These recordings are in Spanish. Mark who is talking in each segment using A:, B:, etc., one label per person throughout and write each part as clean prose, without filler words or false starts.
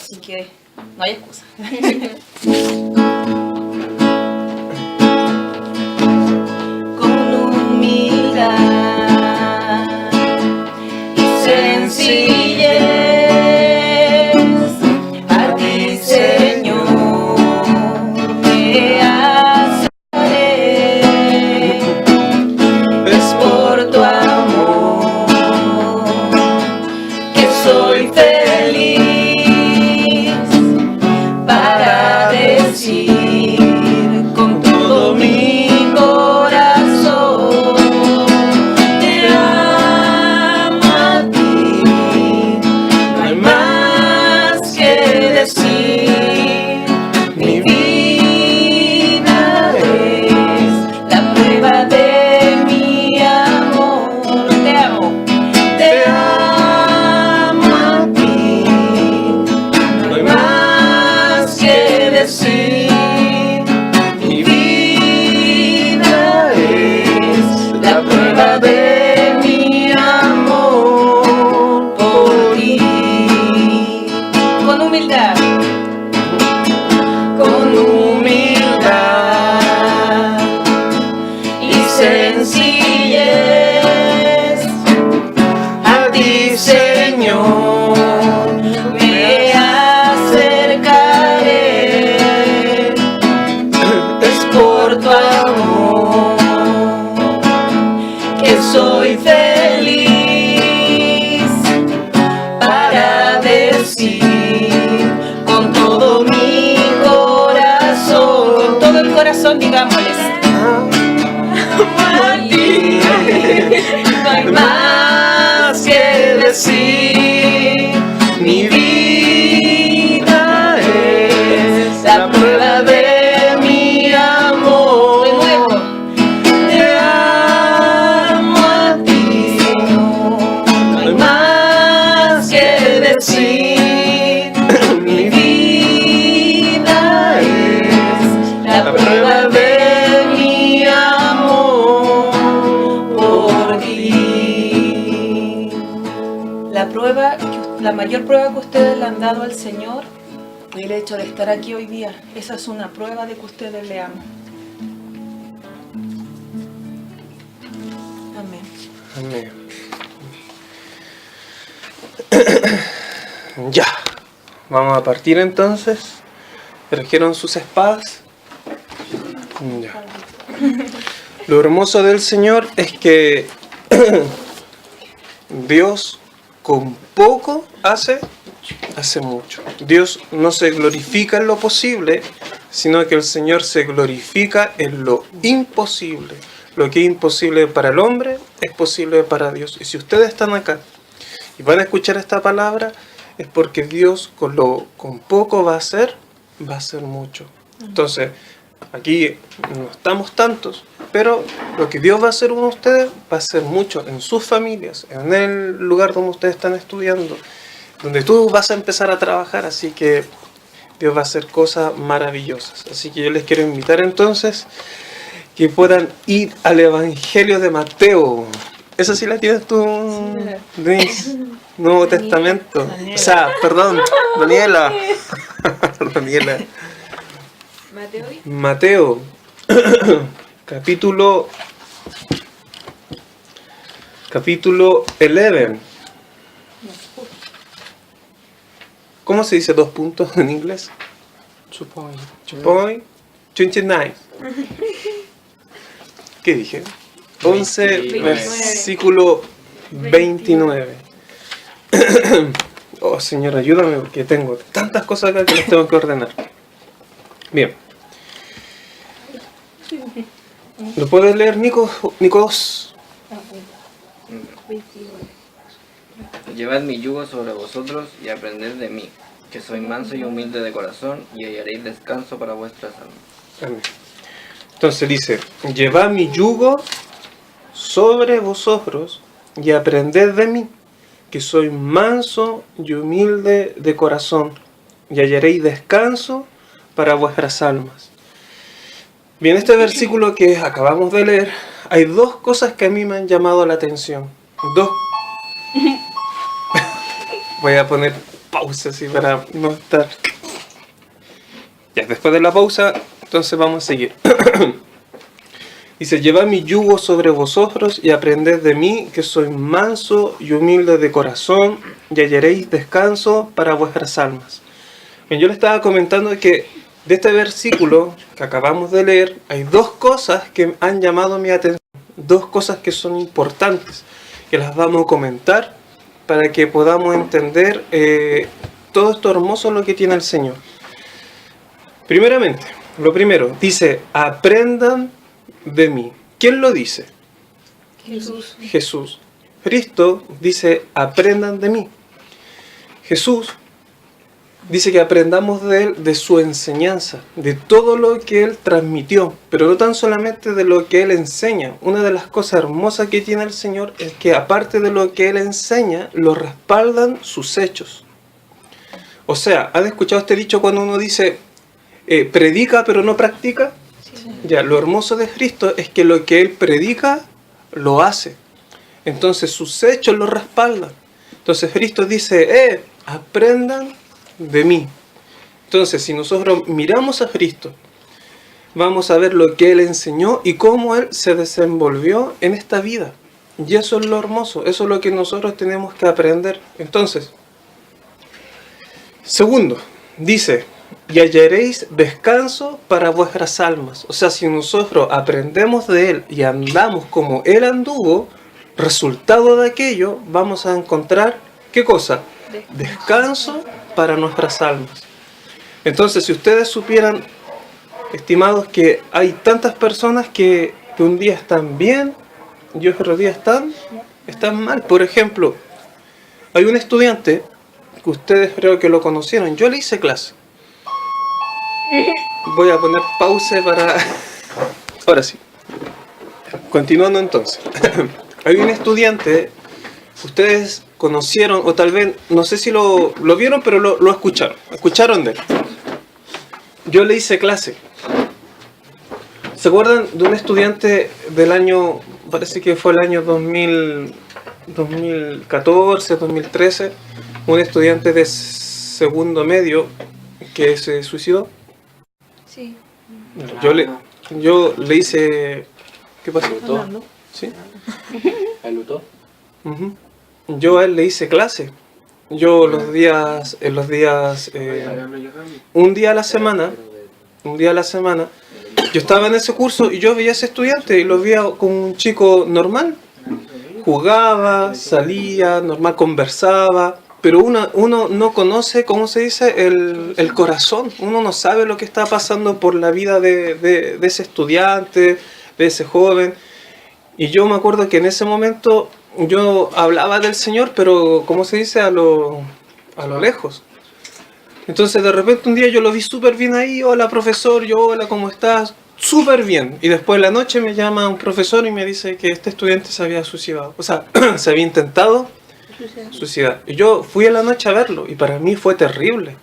A: así que no hay excusa. Con humildad y sencillez, a ti, Señor, me acercaré. Es por tu amor que soy feliz para decir con todo mi corazón: te amo a ti. No hay más que decir. Mi vida es la prueba de mi amor. Te amo. Te amo a ti. No hay más que decir. Mi vida es la prueba de mi amor por ti. Con humildad. Con humildad y sencillez, a ti, Señor, me acercaré. Es por tu amor que soy feliz para decir con todo mi corazón, con todo el corazón, digámosles: a ti. No hay más que decir. Mi vida es la prueba de mi amor. De nuevo. Te amo a ti, Señor. No hay más que decir. Mi vida es la prueba de mi amor por ti. La mayor prueba que ustedes le han dado al Señor, el hecho de estar aquí hoy día, esa es una prueba de que ustedes le aman. Amén.
B: Amén. Ya, vamos a partir entonces. ¿Trajeron sus espadas? Ya. Lo hermoso del Señor es que Dios con poco hace mucho. Dios no se glorifica en lo posible, sino que el Señor se glorifica en lo imposible. Lo que es imposible para el hombre es posible para Dios. Y si ustedes están acá y van a escuchar esta palabra, es porque Dios con poco va a hacer mucho. Entonces, aquí no estamos tantos, pero lo que Dios va a hacer con ustedes va a ser mucho en sus familias, en el lugar donde ustedes están estudiando, donde tú vas a empezar a trabajar. Así que Dios va a hacer cosas maravillosas. Así que yo les quiero invitar entonces que puedan ir al Evangelio de Mateo. ¿Esa sí la tienes tú, Denise? Nuevo Testamento. O sea, perdón, Daniela. Daniela. Mateo, capítulo 11. ¿Cómo se dice 2 puntos en inglés? 2 point. 29. ¿Qué dije? 11,
C: 29.
B: versículo 29. Oh, Señor, ayúdame porque tengo tantas cosas acá que las tengo que ordenar. Bien. ¿Lo puedes leer, Nico? Nicos.
C: Llevad mi yugo sobre vosotros y aprended de mí, que soy manso y humilde de corazón, y hallaréis descanso para vuestras almas.
B: Amén. Entonces dice: llevad mi yugo sobre vosotros y aprended de mí, que soy manso y humilde de corazón, y hallaréis descanso para vuestras almas. Bien, este versículo que acabamos de leer, hay 2 cosas que a mí me han llamado la atención. Voy a poner pausa así para no estar... Ya, después de la pausa, entonces vamos a seguir. Dice, llevad mi yugo sobre vosotros y aprended de mí, que soy manso y humilde de corazón, y hallaréis descanso para vuestras almas. Bien, yo le estaba comentando que de este versículo que acabamos de leer, hay dos cosas que han llamado mi atención, dos cosas que son importantes, que las vamos a comentar para que podamos entender todo esto hermoso lo que tiene el Señor. Primeramente, lo primero, dice, aprendan de mí. ¿Quién lo dice?
A: Jesús.
B: Jesús. Cristo dice, aprendan de mí. Jesús dice que aprendamos de Él, de su enseñanza, de todo lo que Él transmitió, pero no tan solamente de lo que Él enseña. Una de las cosas hermosas que tiene el Señor es que aparte de lo que Él enseña, lo respaldan sus hechos. O sea, ¿han escuchado este dicho cuando uno dice, predica pero no practica?
A: Sí.
B: Ya, lo hermoso de Cristo es que lo que Él predica, lo hace. Entonces sus hechos lo respaldan. Entonces Cristo dice, aprendan de mí. Entonces, si nosotros miramos a Cristo, vamos a ver lo que Él enseñó y cómo Él se desenvolvió en esta vida. Y eso es lo hermoso, eso es lo que nosotros tenemos que aprender. Entonces, segundo, dice, y hallaréis descanso para vuestras almas. O sea, si nosotros aprendemos de Él y andamos como Él anduvo, resultado de aquello, vamos a encontrar, ¿qué cosa? Descanso para nuestras almas. Entonces, si ustedes supieran, estimados, que hay tantas personas que un día están bien y otro día están mal. Por ejemplo, hay un estudiante que ustedes creo que lo conocieron. Yo le hice clase. Voy a poner pausa para... Ahora sí. Continuando entonces. Hay un estudiante, ustedes conocieron, o tal vez, no sé si lo vieron, pero lo escucharon de él. Yo le hice clase. ¿Se acuerdan de un estudiante del año, parece que fue el año 2014, 2013, un estudiante de segundo medio que se suicidó?
A: Sí.
B: Yo le hice... ¿Qué pasó?
A: Fernando.
B: ¿Sí?
D: ¿El lutó?
B: Ujú. Yo a él le hice clase. Yo un día a la semana, yo estaba en ese curso y yo veía a ese estudiante y lo veía como un chico normal. Jugaba, salía, normal, conversaba, pero uno no conoce, ¿cómo se dice?, el corazón. Uno no sabe lo que está pasando por la vida de ese estudiante, de ese joven. Y yo me acuerdo que en ese momento yo hablaba del Señor, pero, ¿cómo se dice?, a lo lejos. Entonces de repente un día yo lo vi súper bien ahí, hola profesor, hola, ¿cómo estás? Súper bien. Y después de la noche me llama un profesor y me dice que este estudiante se había suicidado. O sea, se había intentado suicidar. Y yo fui a la noche a verlo y para mí fue terrible.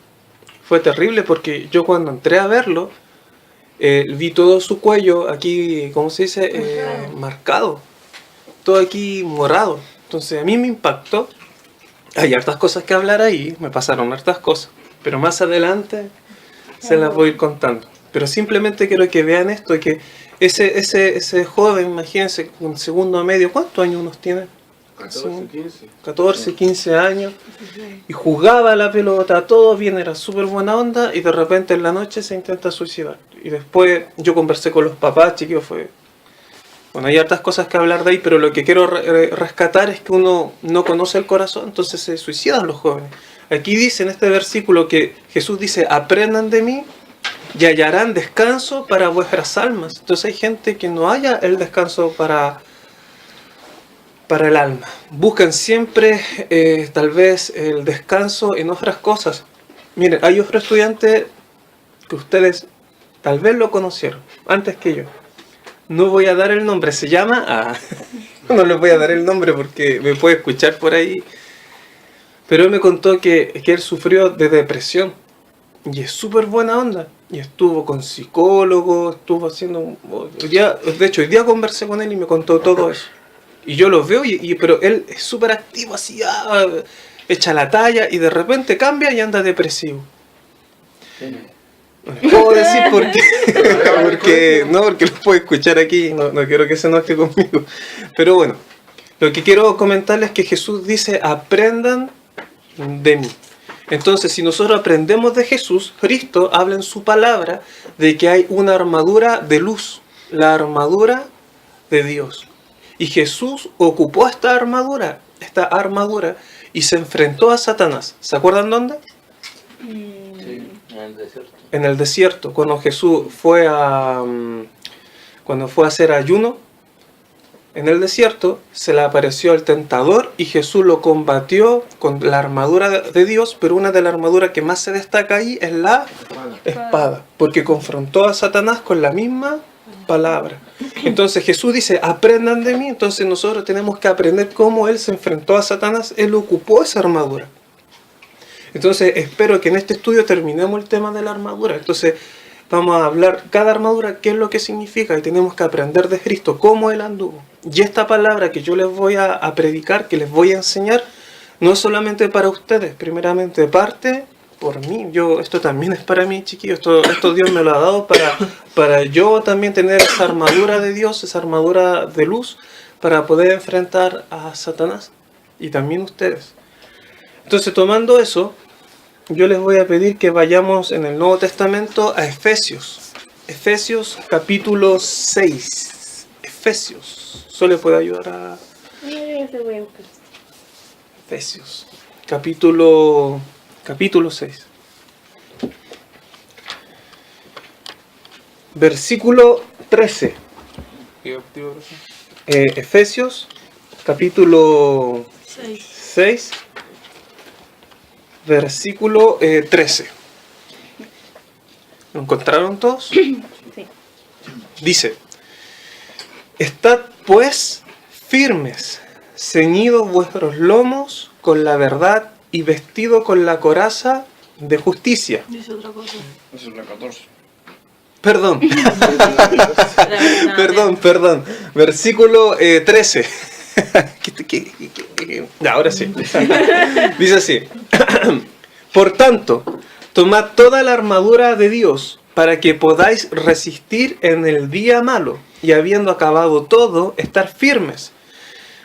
B: Fue terrible porque yo cuando entré a verlo, vi todo su cuello aquí, ¿cómo se dice?, marcado. Todo aquí morado. Entonces a mí me impactó. Hay hartas cosas que hablar ahí, me pasaron hartas cosas. Pero más adelante se las voy a ir contando. Pero simplemente quiero que vean esto, que ese joven, imagínense, con segundo medio, ¿cuántos años unos tiene? 14, 15 años. Y jugaba a la pelota, todo bien, era súper buena onda, y de repente en la noche se intenta suicidar. Y después yo conversé con los papás, chiquillos, bueno, hay hartas cosas que hablar de ahí, pero lo que quiero rescatar es que uno no conoce el corazón, entonces se suicidan los jóvenes. Aquí dice en este versículo que Jesús dice, aprendan de mí y hallarán descanso para vuestras almas. Entonces hay gente que no halla el descanso para el alma. Buscan siempre tal vez el descanso en otras cosas. Miren, hay otro estudiante que ustedes tal vez lo conocieron antes que yo. No voy a dar el nombre, se llama... no les voy a dar el nombre porque me puede escuchar por ahí. Pero él me contó que él sufrió de depresión. Y es súper buena onda. Y estuvo con psicólogo, estuvo haciendo... de hecho, hoy día conversé con él y me contó todo eso. Y yo lo veo, pero él es súper activo, así, echa la talla y de repente cambia y anda depresivo. No les puedo decir porque lo puedo escuchar aquí, no quiero que se enoje conmigo. Pero bueno, lo que quiero comentarles es que Jesús dice, aprendan de mí. Entonces, si nosotros aprendemos de Jesús, Cristo habla en su palabra de que hay una armadura de luz, la armadura de Dios. Y Jesús ocupó esta armadura, y se enfrentó a Satanás. ¿Se acuerdan dónde?
D: Sí, en el desierto.
B: En el desierto, cuando Jesús fue a hacer ayuno, en el desierto se le apareció el tentador y Jesús lo combatió con la armadura de Dios, pero una de las armaduras que más se destaca ahí es la espada, porque confrontó a Satanás con la misma palabra. Entonces Jesús dice, aprendan de mí. Entonces nosotros tenemos que aprender cómo Él se enfrentó a Satanás. Él ocupó esa armadura. Entonces espero que en este estudio terminemos el tema de la armadura. Entonces vamos a hablar cada armadura, qué es lo que significa, y tenemos que aprender de Cristo, cómo Él anduvo. Y esta palabra que yo les voy a predicar, que les voy a enseñar, no es solamente para ustedes, primeramente parte por mí. Esto también es para mí, chiquillos. Esto Dios me lo ha dado para yo también tener esa armadura de Dios, esa armadura de luz, para poder enfrentar a Satanás y también ustedes. Entonces, tomando eso, yo les voy a pedir que vayamos en el Nuevo Testamento a Efesios. Efesios capítulo 6. Efesios. ¿Solo le puede ayudar a Efesios? Capítulo 6. Versículo 13. Efesios capítulo 6. Versículo 13. ¿Lo encontraron todos?
E: Sí.
B: Dice, estad pues firmes, ceñidos vuestros lomos con la verdad y vestido con la coraza de justicia.
A: Dice otra cosa.
C: Eso es la 14.
B: Perdón. Perdón. Versículo 13. Ahora sí. Dice así. Por tanto, tomad toda la armadura de Dios para que podáis resistir en el día malo y habiendo acabado todo, estar firmes.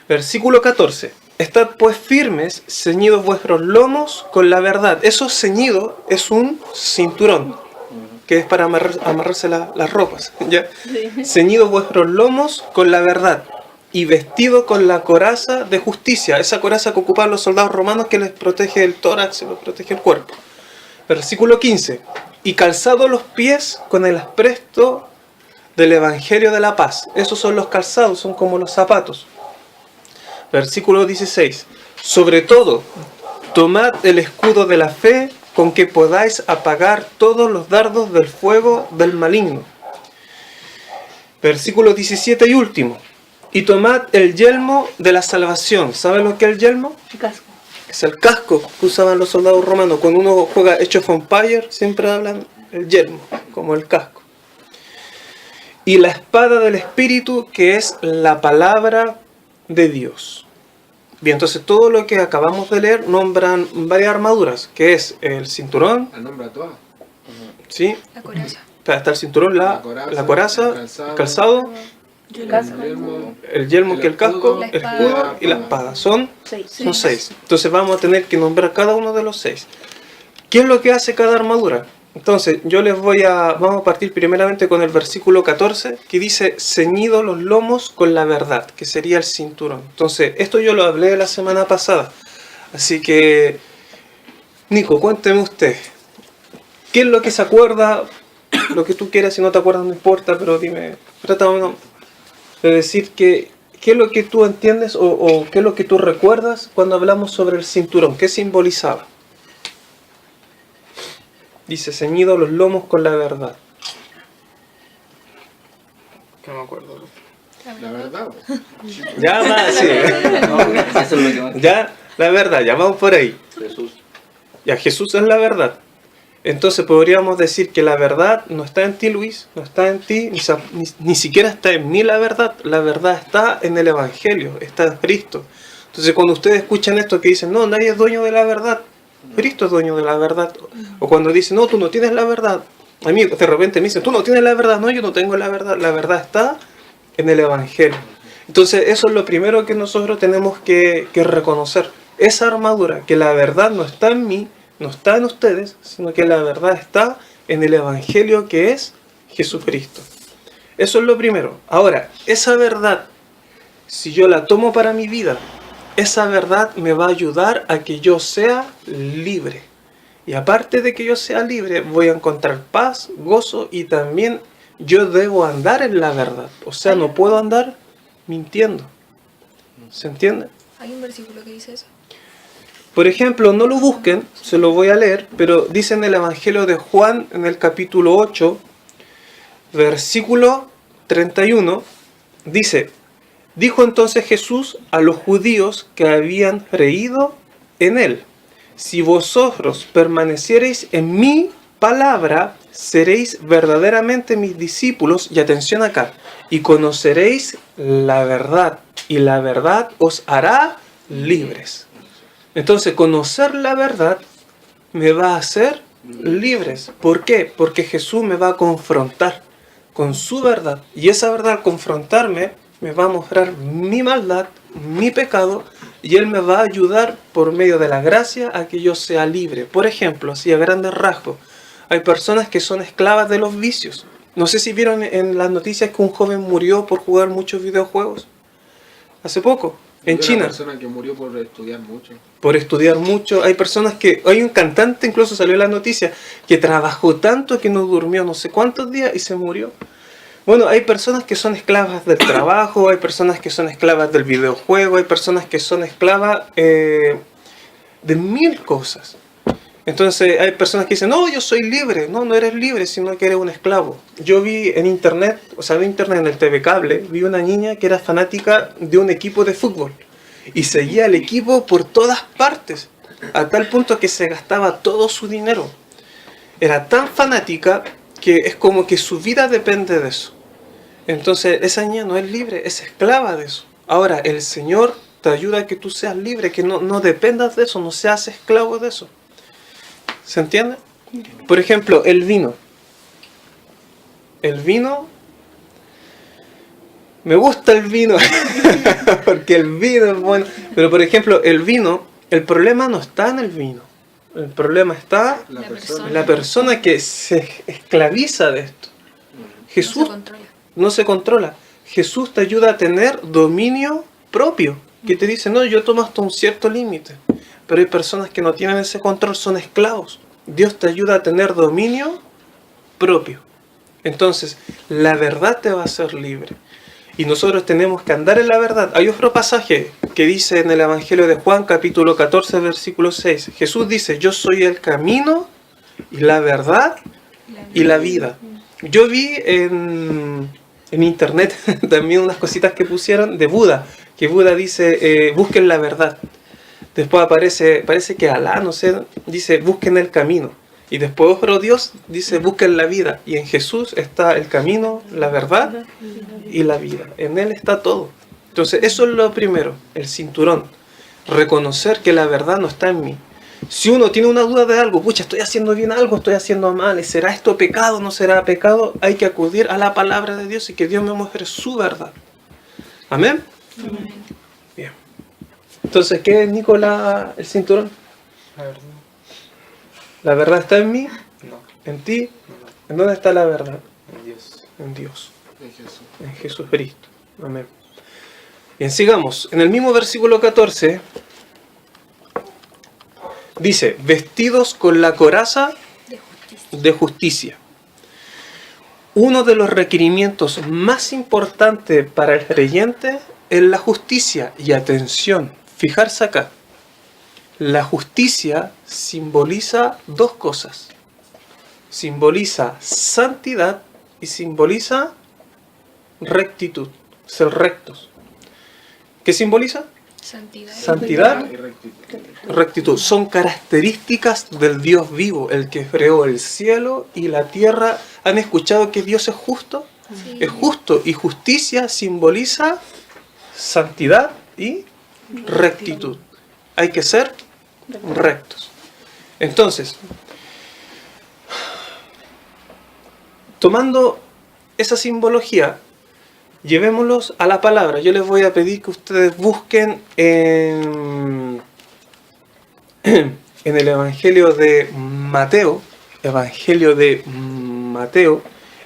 B: Versículo 14. Estad pues firmes, ceñidos vuestros lomos con la verdad. Eso ceñido es un cinturón, que es para amarrarse las ropas. ¿Ya?
E: Sí.
B: Ceñidos vuestros lomos con la verdad y vestido con la coraza de justicia. Esa coraza que ocupaban los soldados romanos que les protege el tórax y les protege el cuerpo. Versículo 15. Y calzados los pies con el apresto del Evangelio de la paz. Esos son los calzados, son como los zapatos. Versículo 16. Sobre todo, tomad el escudo de la fe con que podáis apagar todos los dardos del fuego del maligno. Versículo 17 y último. Y tomad el yelmo de la salvación. ¿Saben lo que es el yelmo?
E: Casco.
B: Es el casco que usaban los soldados romanos. Cuando uno juega Age of Empires, siempre hablan el yelmo, como el casco. Y la espada del Espíritu, que es la palabra de Dios. Bien, entonces todo lo que acabamos de leer nombran varias armaduras, que es el cinturón,
F: El nombre a todas.
B: ¿sí?
A: La coraza.
B: Está el cinturón, la coraza, el calzado,
E: Casco.
B: el yelmo que es el casco,
A: La
B: el
A: espada.
B: escudo y la espada. Son 6. Entonces vamos a tener que nombrar cada uno de los 6. ¿Qué es lo que hace cada armadura? Entonces vamos a partir primeramente con el versículo 14, que dice, ceñidos los lomos con la verdad, que sería el cinturón. Entonces, esto yo lo hablé la semana pasada. Así que, Nico, cuénteme usted, ¿qué es lo que se acuerda? Lo que tú quieras, si no te acuerdas no importa, pero dime, trata de decir qué es lo que tú entiendes o qué es lo que tú recuerdas cuando hablamos sobre el cinturón, ¿qué simbolizaba? Dice, ceñidos los lomos con la verdad. Que no me acuerdo.
F: La verdad.
B: Ya más, sí.
C: Eso es lo que más.
B: Ya, la verdad, ya vamos por ahí.
D: Jesús.
B: Ya, Jesús es la verdad. Entonces podríamos decir que la verdad no está en ti, Luis, no está en ti, ni siquiera está en mí la verdad. La verdad está en el Evangelio, está en Cristo. Entonces cuando ustedes escuchan esto que dicen, no, nadie es dueño de la verdad, Cristo es dueño de la verdad. O cuando dicen, no, tú no tienes la verdad. A mí de repente me dicen, tú no tienes la verdad. No, yo no tengo la verdad está en el Evangelio. Entonces eso es lo primero que nosotros tenemos que reconocer. Esa armadura, que la verdad no está en mí, no está en ustedes, sino que la verdad está en el Evangelio que es Jesucristo. Eso es lo primero. Ahora, esa verdad, si yo la tomo para mi vida, esa verdad me va a ayudar a que yo sea libre. Y aparte de que yo sea libre, voy a encontrar paz, gozo y también yo debo andar en la verdad. O sea, no puedo andar mintiendo. ¿Se entiende?
E: ¿Hay un versículo que dice eso?
B: Por ejemplo, no lo busquen, se lo voy a leer, pero dice en el Evangelio de Juan, en el capítulo 8, versículo 31, dice: dijo entonces Jesús a los judíos que habían creído en él: si vosotros permaneciereis en mi palabra, seréis verdaderamente mis discípulos, y atención acá, y conoceréis la verdad, y la verdad os hará libres. Entonces, conocer la verdad me va a hacer libres. ¿Por qué? Porque Jesús me va a confrontar con su verdad, y esa verdad al confrontarme me va a mostrar mi maldad, mi pecado, y Él me va a ayudar por medio de la gracia a que yo sea libre. Por ejemplo, así a grandes rasgos, hay personas que son esclavas de los vicios. No sé si vieron en las noticias que un joven murió por jugar muchos videojuegos. Hace poco, en China.
F: Una persona que murió por estudiar mucho.
B: Por estudiar mucho. Hay personas que... Hay un cantante, incluso salió en la noticia, que trabajó tanto que no durmió no sé cuántos días y se murió. Bueno, hay personas que son esclavas del trabajo, hay personas que son esclavas del videojuego, hay personas que son esclavas de mil cosas. Entonces hay personas que dicen, no, yo soy libre. No, no eres libre, sino que eres un esclavo. Yo vi en internet, en el TV Cable, vi una niña que era fanática de un equipo de fútbol. Y seguía al equipo por todas partes, a tal punto que se gastaba todo su dinero. Era tan fanática que es como que su vida depende de eso. Entonces esa niña no es libre, es esclava de eso. Ahora, el Señor te ayuda a que tú seas libre, que no dependas de eso, no seas esclavo de eso. ¿Se entiende? Por ejemplo, el vino. El vino... Me gusta el vino, porque el vino es bueno. Pero por ejemplo, el vino, el problema no está en el vino. El problema está en la persona que se esclaviza de esto. Jesús no se controla. Jesús te ayuda a tener dominio propio, que te dice, no, yo tomo hasta un cierto límite. Pero hay personas que no tienen ese control, son esclavos. Dios te ayuda a tener dominio propio. Entonces, la verdad te va a hacer libre. Y nosotros tenemos que andar en la verdad. Hay otro pasaje que dice en el Evangelio de Juan, capítulo 14, versículo 6. Jesús dice, yo soy el camino y la verdad y la vida. Yo vi en internet también unas cositas que pusieron de Buda, que Buda dice, busquen la verdad. Después parece que Alá, no sé, dice, busquen el camino. Y después otro Dios dice, busquen la vida. Y en Jesús está el camino, la verdad y la vida. En Él está todo. Entonces eso es lo primero, el cinturón. Reconocer que la verdad no está en mí. Si uno tiene una duda de algo, pucha, estoy haciendo bien algo, estoy haciendo mal, ¿será esto pecado, no será pecado? Hay que acudir a la palabra de Dios y que Dios me muestre su verdad. ¿Amén?
E: Amén.
B: Bien. Entonces, ¿qué es, Nicolás, el cinturón?
F: La verdad.
B: ¿La verdad está en mí?
F: No.
B: ¿En ti? ¿En dónde está la verdad?
F: En Dios.
B: En Dios.
F: En Jesús.
B: En Jesucristo. Amén. Bien, sigamos. En el mismo versículo 14 dice, vestidos con la coraza de justicia. Uno de los requerimientos más importantes para el creyente es la justicia. Y atención, fijarse acá. La justicia simboliza dos cosas. Simboliza santidad y simboliza rectitud, ser rectos. ¿Qué simboliza?
E: Santidad.
B: Santidad
F: Y rectitud.
B: rectitud. Son características del Dios vivo, el que creó el cielo y la tierra. ¿Han escuchado que Dios es justo?
E: Sí.
B: Es justo, y justicia simboliza santidad y rectitud. Hay que ser rectos. Entonces, tomando esa simbología, llevémoslos a la palabra. Yo les voy a pedir que ustedes busquen en el Evangelio de Mateo,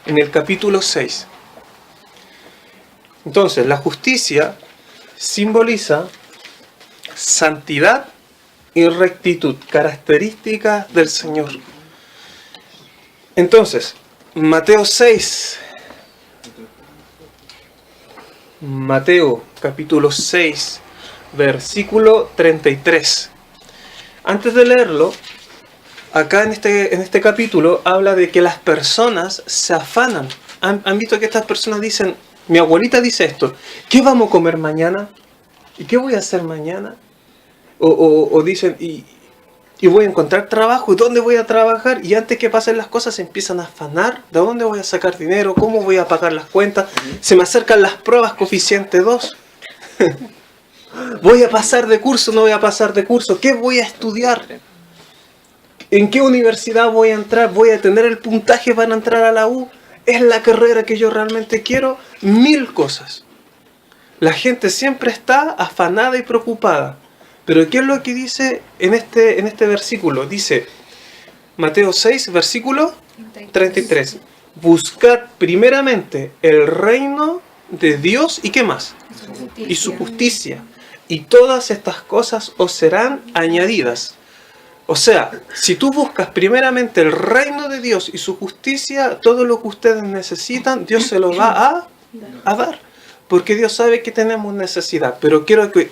B: en el capítulo 6. Entonces, la justicia simboliza santidad y rectitud, características del Señor. Entonces, Mateo 6, Mateo capítulo 6, versículo 33. Antes de leerlo, acá en este capítulo habla de que las personas se afanan. ¿Han visto que estas personas dicen, mi abuelita dice esto, ¿qué vamos a comer mañana? ¿Y qué voy a hacer mañana? O dicen, y voy a encontrar trabajo, ¿y dónde voy a trabajar? Y antes que pasen las cosas se empiezan a afanar, ¿de dónde voy a sacar dinero? ¿Cómo voy a pagar las cuentas? Se me acercan las pruebas coeficiente 2. ¿Voy a pasar de curso? ¿No voy a pasar de curso? ¿Qué voy a estudiar? ¿En qué universidad voy a entrar? ¿Voy a tener el puntaje para entrar a la U? ¿Es la carrera que yo realmente quiero? 1000 cosas. La gente siempre está afanada y preocupada. Pero ¿qué es lo que dice en este versículo? Dice, Mateo 6, versículo 33. Buscad primeramente el reino de Dios y ¿qué más? Y su justicia. Y todas estas cosas os serán añadidas. O sea, si tú buscas primeramente el reino de Dios y su justicia, todo lo que ustedes necesitan, Dios se lo va a dar. Porque Dios sabe que tenemos necesidad. Pero quiero que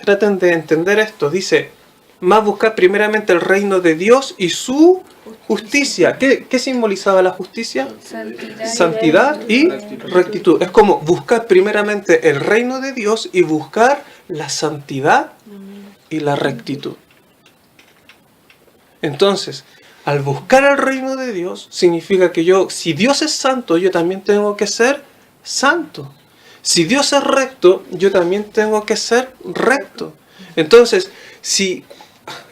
B: traten de entender esto. Dice, más buscar primeramente el reino de Dios y su justicia. ¿Qué simbolizaba la justicia? Santidad y rectitud. Es como buscar primeramente el reino de Dios y buscar la santidad y la rectitud. Entonces, al buscar el reino de Dios, significa que si Dios es santo, yo también tengo que ser santo. Si Dios es recto, yo también tengo que ser recto. Entonces, si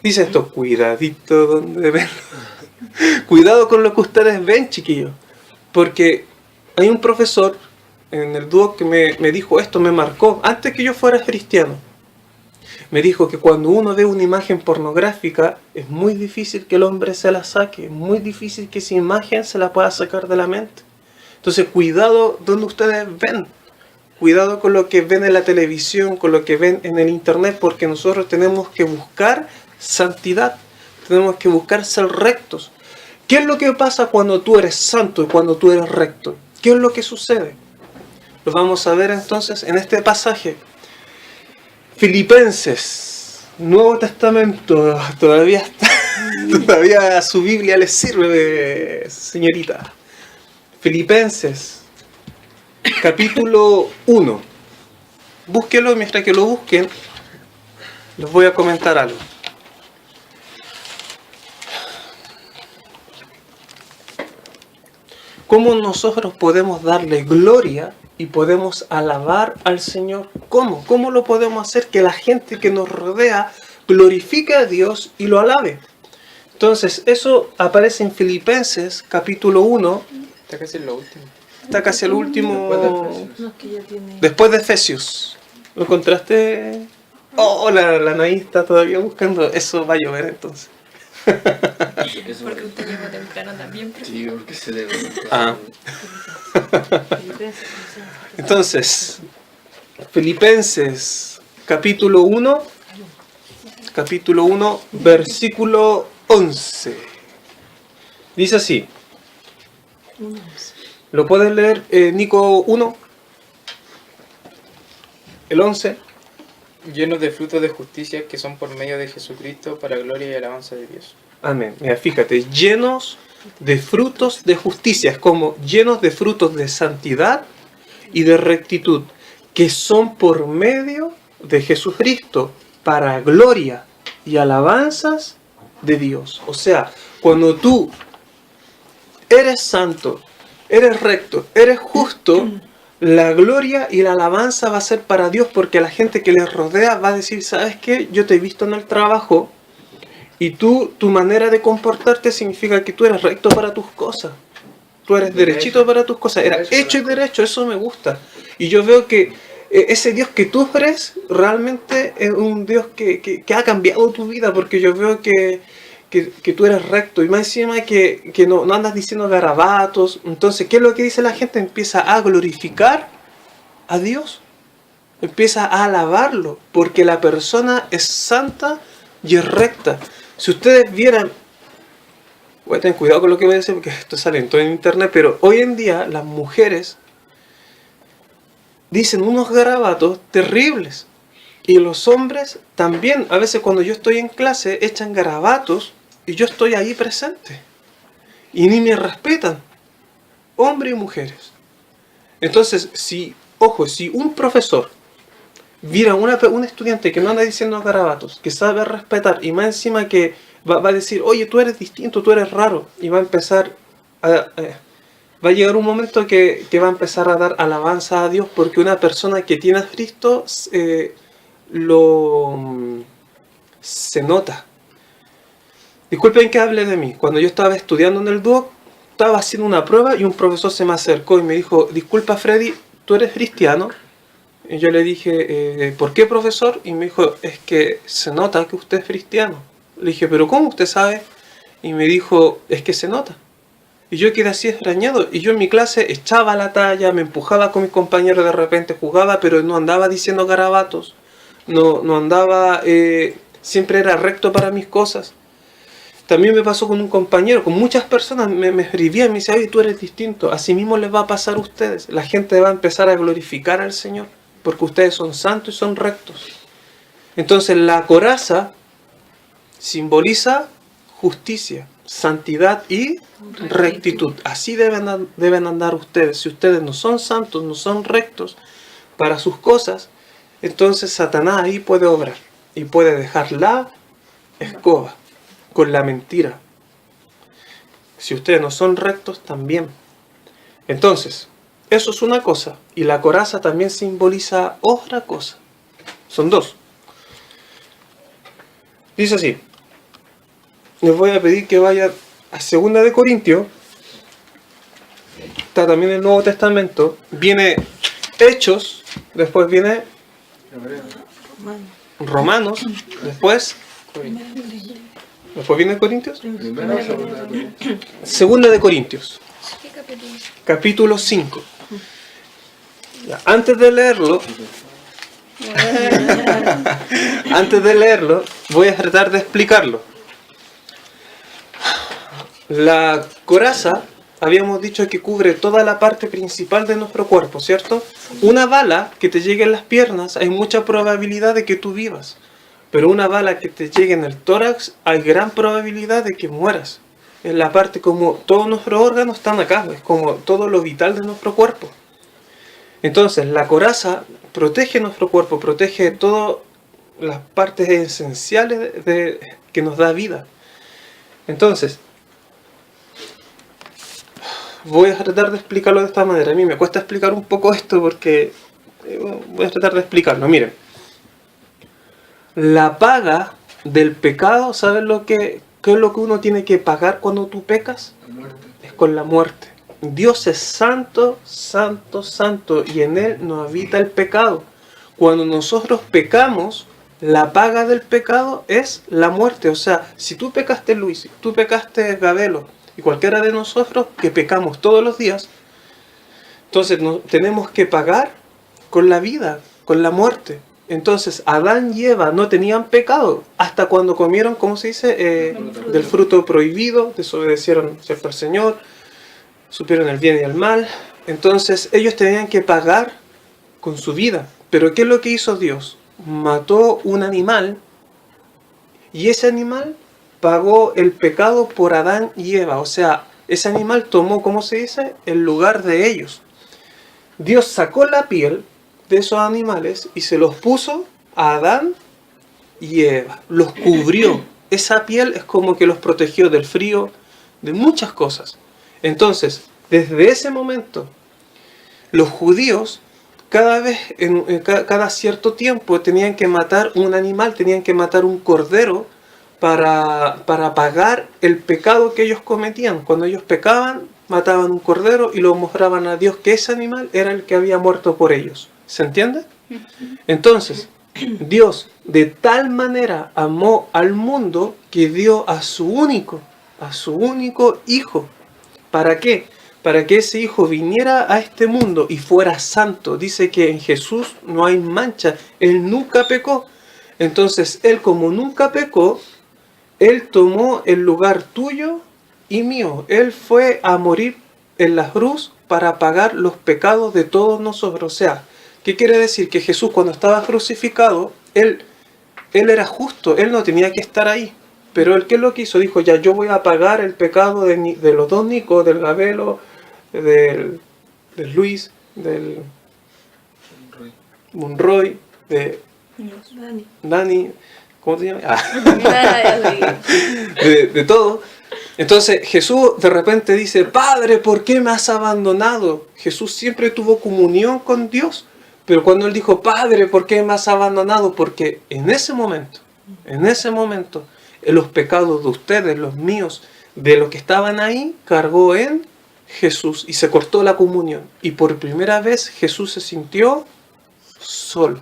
B: dice esto, cuidadito donde ven. Cuidado con lo que ustedes ven, chiquillos. Porque hay un profesor en el dúo que me dijo esto, me marcó, antes que yo fuera cristiano. Me dijo que cuando uno ve una imagen pornográfica, es muy difícil que el hombre se la saque. Es muy difícil que esa imagen se la pueda sacar de la mente. Entonces, cuidado donde ustedes ven. Cuidado con lo que ven en la televisión, con lo que ven en el internet, porque nosotros tenemos que buscar santidad, tenemos que buscar ser rectos. ¿Qué es lo que pasa cuando tú eres santo y cuando tú eres recto? ¿Qué es lo que sucede? Lo vamos a ver entonces en este pasaje. Filipenses, Nuevo Testamento, todavía su Biblia les sirve, señorita. Filipenses, capítulo 1. Búsquelo, mientras que lo busquen, les voy a comentar algo. ¿Cómo nosotros podemos darle gloria y podemos alabar al Señor? ¿Cómo? ¿Cómo lo podemos hacer que la gente que nos rodea glorifique a Dios y lo alabe? Entonces, eso aparece en Filipenses, capítulo 1.
F: Está casi en lo último.
B: Está casi el último. Después de Efesios. ¿Lo encontraste? Oh, la Anaí está todavía buscando. Eso va a llover entonces.
E: Porque usted llegó temprano también. Pero...
C: Sí, porque se debe.
B: Entonces, Filipenses, capítulo 1, versículo 11. Dice así. ¿Lo puedes leer, Nico 1? El 11.
F: Llenos de frutos de justicia que son por medio de Jesucristo para gloria y alabanza de Dios.
B: Amén. Mira, fíjate, llenos de frutos de justicia. Es como llenos de frutos de santidad y de rectitud, que son por medio de Jesucristo para gloria y alabanzas de Dios. O sea, cuando tú eres santo, eres recto, eres justo, la gloria y la alabanza va a ser para Dios, porque la gente que les rodea va a decir, ¿sabes qué? Yo te he visto en el trabajo y tu manera de comportarte significa que tú eres recto para tus cosas. Tú eres derechito para tus cosas. Era hecho y derecho, eso me gusta. Y yo veo que ese Dios que tú eres realmente es un Dios que ha cambiado tu vida, porque yo veo que tú eres recto y más encima que no andas diciendo garabatos. Entonces, ¿qué es lo que dice la gente? Empieza a glorificar a Dios, empieza a alabarlo, porque la persona es santa y es recta. Si ustedes vieran, voy a tener cuidado con lo que voy a decir porque esto sale en todo en internet, pero hoy en día las mujeres dicen unos garabatos terribles y los hombres también. A veces cuando yo estoy en clase echan garabatos y yo estoy ahí presente y ni me respetan, hombres y mujeres. Entonces, si un profesor viera un estudiante que no anda diciendo garabatos, que sabe respetar y más encima que va a decir, oye, tú eres distinto, tú eres raro, y va a empezar va a llegar un momento que va a empezar a dar alabanza a Dios, porque una persona que tiene a Cristo se nota. Disculpen que hable de mí. Cuando yo estaba estudiando en el DUOC, estaba haciendo una prueba y un profesor se me acercó y me dijo, disculpa Freddy, ¿tú eres cristiano? Y yo le dije, ¿por qué, profesor? Y me dijo, es que se nota que usted es cristiano. Le dije, ¿pero cómo usted sabe? Y me dijo, es que se nota. Y yo quedé así extrañado. Y yo en mi clase echaba la talla, me empujaba con mis compañeros, de repente jugaba, pero no andaba diciendo garabatos. No andaba, siempre era recto para mis cosas. También me pasó con un compañero, con muchas personas me escribían, me decían, oye, tú eres distinto. Así mismo les va a pasar a ustedes. La gente va a empezar a glorificar al Señor, porque ustedes son santos y son rectos. Entonces la coraza simboliza justicia, santidad y rectitud. Así deben andar ustedes. Si ustedes no son santos, no son rectos para sus cosas, entonces Satanás ahí puede obrar y puede dejar la escoba con la mentira. Si ustedes no son rectos, también. Entonces, eso es una cosa. Y la coraza también simboliza otra cosa. Son dos. Dice así. Les voy a pedir que vayan a 2 de Corintios. Está también el Nuevo Testamento. Viene Hechos. Después viene Romanos. Después viene Corintios. 2 de Corintios.
E: ¿Qué capítulo?
B: Capítulo 5. Ya, antes de leerlo, voy a tratar de explicarlo. La coraza, habíamos dicho que cubre toda la parte principal de nuestro cuerpo, ¿cierto? Una bala que te llegue en las piernas, hay mucha probabilidad de que tú vivas. Pero una bala que te llegue en el tórax, hay gran probabilidad de que mueras. En la parte, como todos nuestros órganos están acá, es como todo lo vital de nuestro cuerpo. Entonces, la coraza protege nuestro cuerpo, protege todas las partes esenciales que nos da vida. Entonces, voy a tratar de explicarlo de esta manera. A mí me cuesta explicar un poco esto porque voy a tratar de explicarlo. Miren, la paga del pecado, ¿sabes qué es lo que uno tiene que pagar cuando tú pecas? Es con la muerte. Dios es santo, santo, santo, y en Él no habita el pecado. Cuando nosotros pecamos, la paga del pecado es la muerte. O sea, si tú pecaste, Luis, si tú pecaste, Gabelo, y cualquiera de nosotros que pecamos todos los días, entonces tenemos que pagar con la vida, con la muerte. Entonces Adán y Eva no tenían pecado hasta cuando comieron, ¿cómo se dice? Del fruto prohibido, desobedecieron, ¿cierto?, al Señor, supieron el bien y el mal. Entonces ellos tenían que pagar con su vida. Pero ¿qué es lo que hizo Dios? Mató un animal y ese animal pagó el pecado por Adán y Eva. O sea, ese animal tomó, ¿cómo se dice?, el lugar de ellos. Dios sacó la piel de esos animales y se los puso a Adán y Eva. Los cubrió. Esa piel es como que los protegió del frío, de muchas cosas. Entonces, desde ese momento, los judíos cada cierto tiempo tenían que matar un animal, tenían que matar un cordero para pagar el pecado que ellos cometían. Cuando ellos pecaban, mataban un cordero y lo mostraban a Dios que ese animal era el que había muerto por ellos. ¿Se entiende? Entonces, Dios de tal manera amó al mundo que dio a su único hijo. ¿Para qué? Para que ese hijo viniera a este mundo y fuera santo. Dice que en Jesús no hay mancha. Él nunca pecó. Entonces, Él como nunca pecó, Él tomó el lugar tuyo y mío. Él fue a morir en la cruz para pagar los pecados de todos nosotros. O sea, ¿qué quiere decir? Que Jesús cuando estaba crucificado, Él era justo. Él no tenía que estar ahí. Pero Él, ¿qué es lo que hizo? Dijo, ya yo voy a pagar el pecado de los dos Nicos, del Gabelo, del Luis, del Monroy, de Dani, ¿cómo se llama? De todo. Entonces Jesús de repente dice, Padre, ¿por qué me has abandonado? Jesús siempre tuvo comunión con Dios, pero cuando Él dijo, Padre, ¿por qué me has abandonado? Porque en ese momento, los pecados de ustedes, los míos, de los que estaban ahí, cargó en Jesús y se cortó la comunión. Y por primera vez Jesús se sintió solo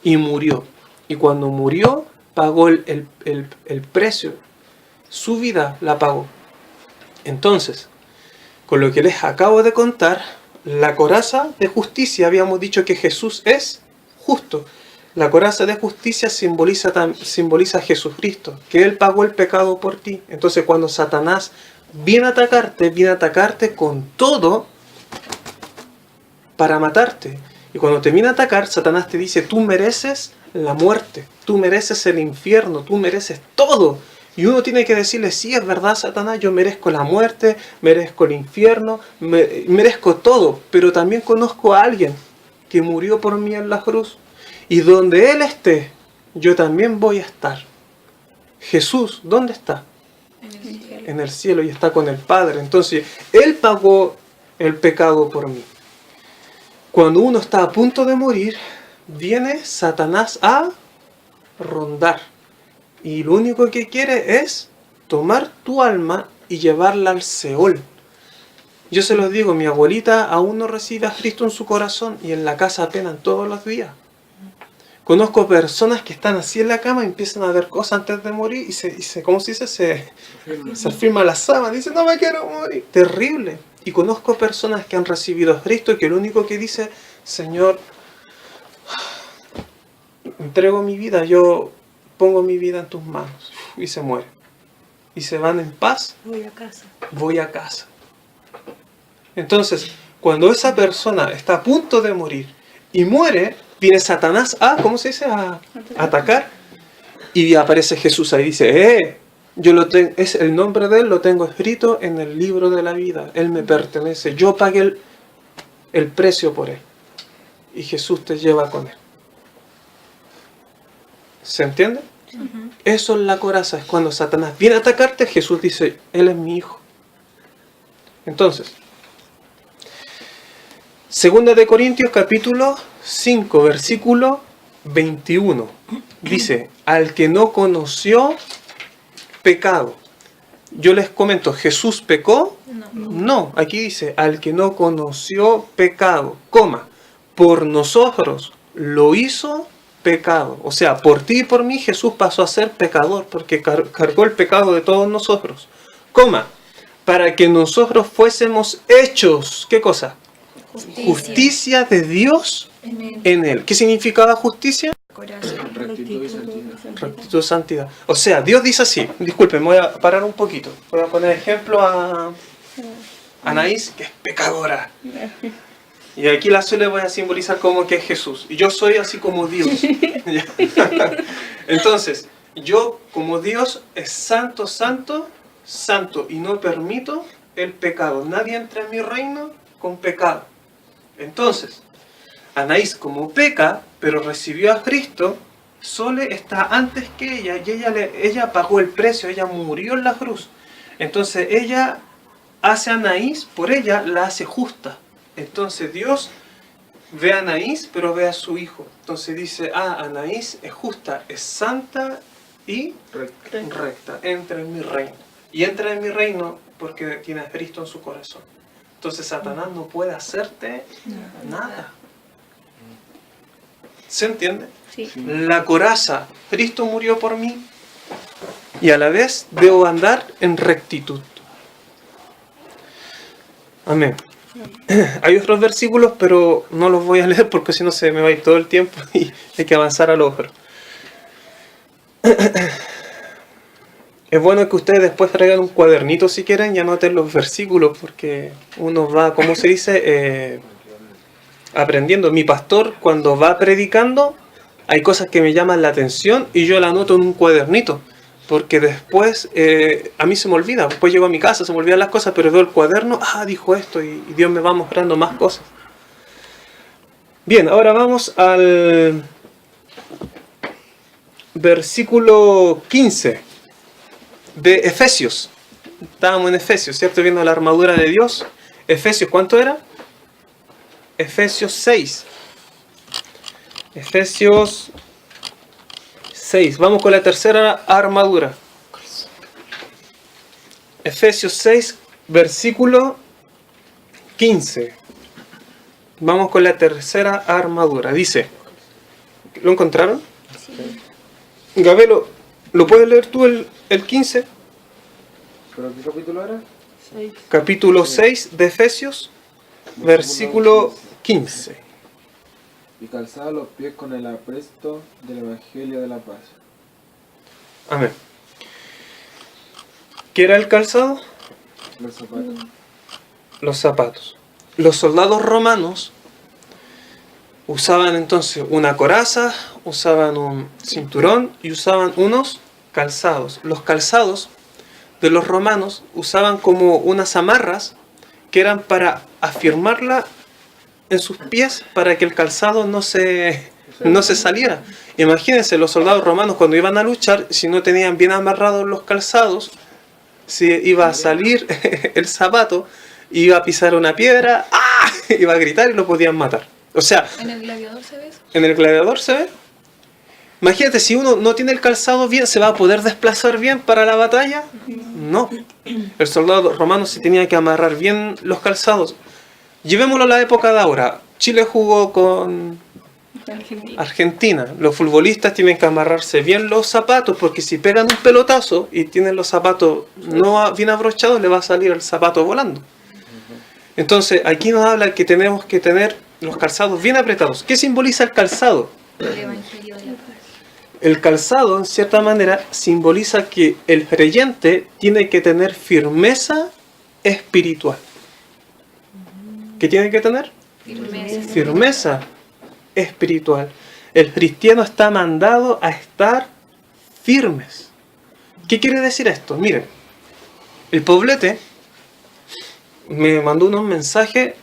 B: y murió. Y cuando murió, pagó el precio. Su vida la pagó. Entonces, con lo que les acabo de contar, la coraza de justicia, habíamos dicho que Jesús es justo. La coraza de justicia simboliza a Jesucristo, que Él pagó el pecado por ti. Entonces cuando Satanás viene a atacarte con todo para matarte. Y cuando te viene a atacar, Satanás te dice, tú mereces la muerte, tú mereces el infierno, tú mereces todo. Y uno tiene que decirle, sí, es verdad, Satanás, yo merezco la muerte, merezco el infierno, merezco todo. Pero también conozco a alguien que murió por mí en la cruz. Y donde Él esté, yo también voy a estar. Jesús, ¿dónde está? En el cielo y está con el Padre. Entonces, Él pagó el pecado por mí. Cuando uno está a punto de morir, viene Satanás a rondar. Y lo único que quiere es tomar tu alma y llevarla al Seol. Yo se los digo, mi abuelita aún no recibe a Cristo en su corazón y en la casa penan todos los días. Conozco personas que están así en la cama y empiezan a ver cosas antes de morir y ¿cómo se dice? Se afirma la sábana y dicen, no me quiero morir. Terrible. Y conozco personas que han recibido a Cristo y que lo único que dice, Señor, entrego mi vida, yo pongo mi vida en tus manos. Y se mueren. Y se van en paz. Voy a casa. Entonces, cuando esa persona está a punto de morir y muere, viene Satanás a, ¿cómo se dice? A atacar. Y aparece Jesús ahí y dice, el nombre de Él lo tengo escrito en el libro de la vida. Él me pertenece. Yo pagué el precio por Él. Y Jesús te lleva con Él. ¿Se entiende? Uh-huh. Eso es la coraza. Es cuando Satanás viene a atacarte, Jesús dice, Él es mi hijo. Entonces, 2 de Corintios capítulo 5, versículo 21. Dice, al que no conoció pecado. Yo les comento, ¿Jesús pecó? No, aquí dice, al que no conoció pecado, por nosotros lo hizo pecado. O sea, por ti y por mí Jesús pasó a ser pecador, porque cargó el pecado de todos nosotros. Para que nosotros fuésemos hechos, ¿qué cosa? Justicia de Dios en Él. ¿Qué significaba justicia?
E: Rectitud y santidad.
B: Rectitud y santidad. O sea, Dios dice así. Disculpen, me voy a parar un poquito. Voy a poner ejemplo a Anaís, que es pecadora. Y aquí la le voy a simbolizar como que es Jesús. Y yo soy así como Dios. Entonces, yo como Dios es santo, santo, santo. Y no permito el pecado. Nadie entra en mi reino con pecado. Entonces, Anaís como peca, pero recibió a Cristo, Sole está antes que ella y ella pagó el precio, ella murió en la cruz. Entonces ella hace a Anaís, por ella la hace justa. Entonces Dios ve a Anaís, pero ve a su hijo. Entonces dice, Anaís es justa, es santa y recta. Entra en mi reino. Y entra en mi reino porque tiene a Cristo en su corazón. Entonces Satanás no puede hacerte nada. ¿Se entiende?
E: Sí.
B: La coraza, Cristo murió por mí y a la vez debo andar en rectitud. Amén. Hay otros versículos, pero no los voy a leer porque si no se me va a ir todo el tiempo y hay que avanzar a lo otro. Es bueno que ustedes después traigan un cuadernito si quieren y anoten los versículos porque uno va, ¿cómo se dice? Aprendiendo. Mi pastor cuando va predicando hay cosas que me llaman la atención y yo la anoto en un cuadernito. Porque después a mí se me olvida, después llego a mi casa, se me olvidan las cosas, pero veo el cuaderno, dijo esto y Dios me va mostrando más cosas. Bien, ahora vamos al versículo 15 de Efesios. Estábamos en Efesios, ¿cierto? Viendo la armadura de Dios. Efesios, ¿cuánto era? Efesios 6. Efesios 6. Vamos con la tercera armadura. Efesios 6, versículo 15. Vamos con la tercera armadura. Dice, ¿lo encontraron?
E: Sí.
B: Gabelo, ¿lo puedes leer tú el 15?
G: ¿Pero qué capítulo era?
B: Capítulo 6 de Efesios, versículo 15.
G: Y calzada los pies con el apresto del Evangelio de la paz.
B: Amén. ¿Qué era el calzado?
G: Los zapatos.
B: Los zapatos. Los soldados romanos usaban entonces una coraza, usaban un cinturón y usaban unos calzados. Los calzados de los romanos usaban como unas amarras que eran para afirmarla en sus pies para que el calzado no se saliera. Imagínense, los soldados romanos cuando iban a luchar, si no tenían bien amarrados los calzados, si iba a salir el zapato, iba a pisar una piedra, iba a gritar y lo podían matar. O sea,
E: ¿En el gladiador se ve eso?
B: ¿en el gladiador se ve? Imagínate, si uno no tiene el calzado bien, ¿se va a poder desplazar bien para la batalla? No. El soldado romano se tenía que amarrar bien los calzados. Llevémoslo a la época de ahora. Chile jugó con Argentina. Los futbolistas tienen que amarrarse bien los zapatos porque si pegan un pelotazo y tienen los zapatos no bien abrochados, le va a salir el zapato volando. Entonces, aquí nos habla que tenemos que tener los calzados bien apretados. ¿Qué simboliza el calzado?
E: El Evangelio de la paz.
B: El calzado, en cierta manera, simboliza que el creyente tiene que tener firmeza espiritual. ¿Qué tiene que tener?
E: Firmeza.
B: Firmeza espiritual. El cristiano está mandado a estar firmes. ¿Qué quiere decir esto? Miren, el Poblete me mandó unos mensajes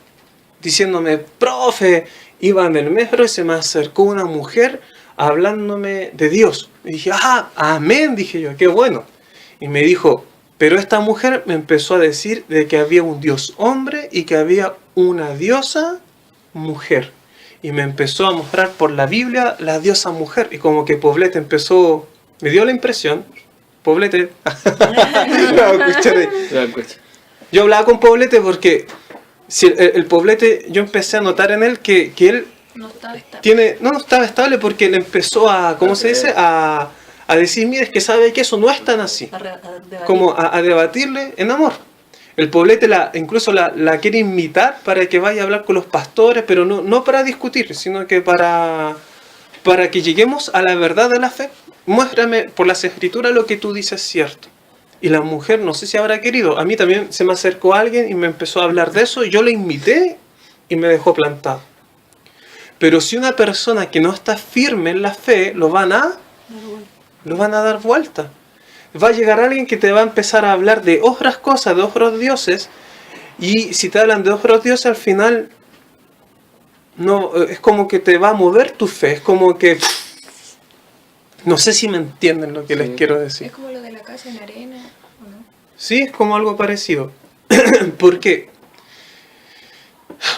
B: diciéndome, profe, iba en el metro y se me acercó una mujer hablándome de Dios. Y dije, amén, dije yo, qué bueno. Y me dijo, pero esta mujer me empezó a decir de que había un Dios hombre y que había una diosa mujer. Y me empezó a mostrar por la Biblia la diosa mujer. Y como que Poblete empezó, me dio la impresión, Poblete, yo hablaba con Poblete porque si el Poblete, yo empecé a notar en él que él
E: No estaba estable.
B: no estaba estable porque él empezó a, ¿cómo se dice? A decir, mira, es que sabe que eso no es tan así. Como a debatirle en amor. El Poblete incluso la quiere invitar para que vaya a hablar con los pastores, pero no para discutir, sino que para que lleguemos a la verdad de la fe. Muéstrame por las escrituras lo que tú dices cierto. Y la mujer, no sé si habrá querido, a mí también se me acercó alguien y me empezó a hablar de eso, y yo le invité y me dejó plantado. Pero si una persona que no está firme en la fe, lo van a dar vuelta. Va a llegar alguien que te va a empezar a hablar de otras cosas, de otros dioses, y si te hablan de otros dioses, al final no es como que te va a mover tu fe, es como que no sé si me entienden lo que les quiero decir.
E: Es como lo de la casa en arena, ¿o no?
B: Sí, es como algo parecido. Porque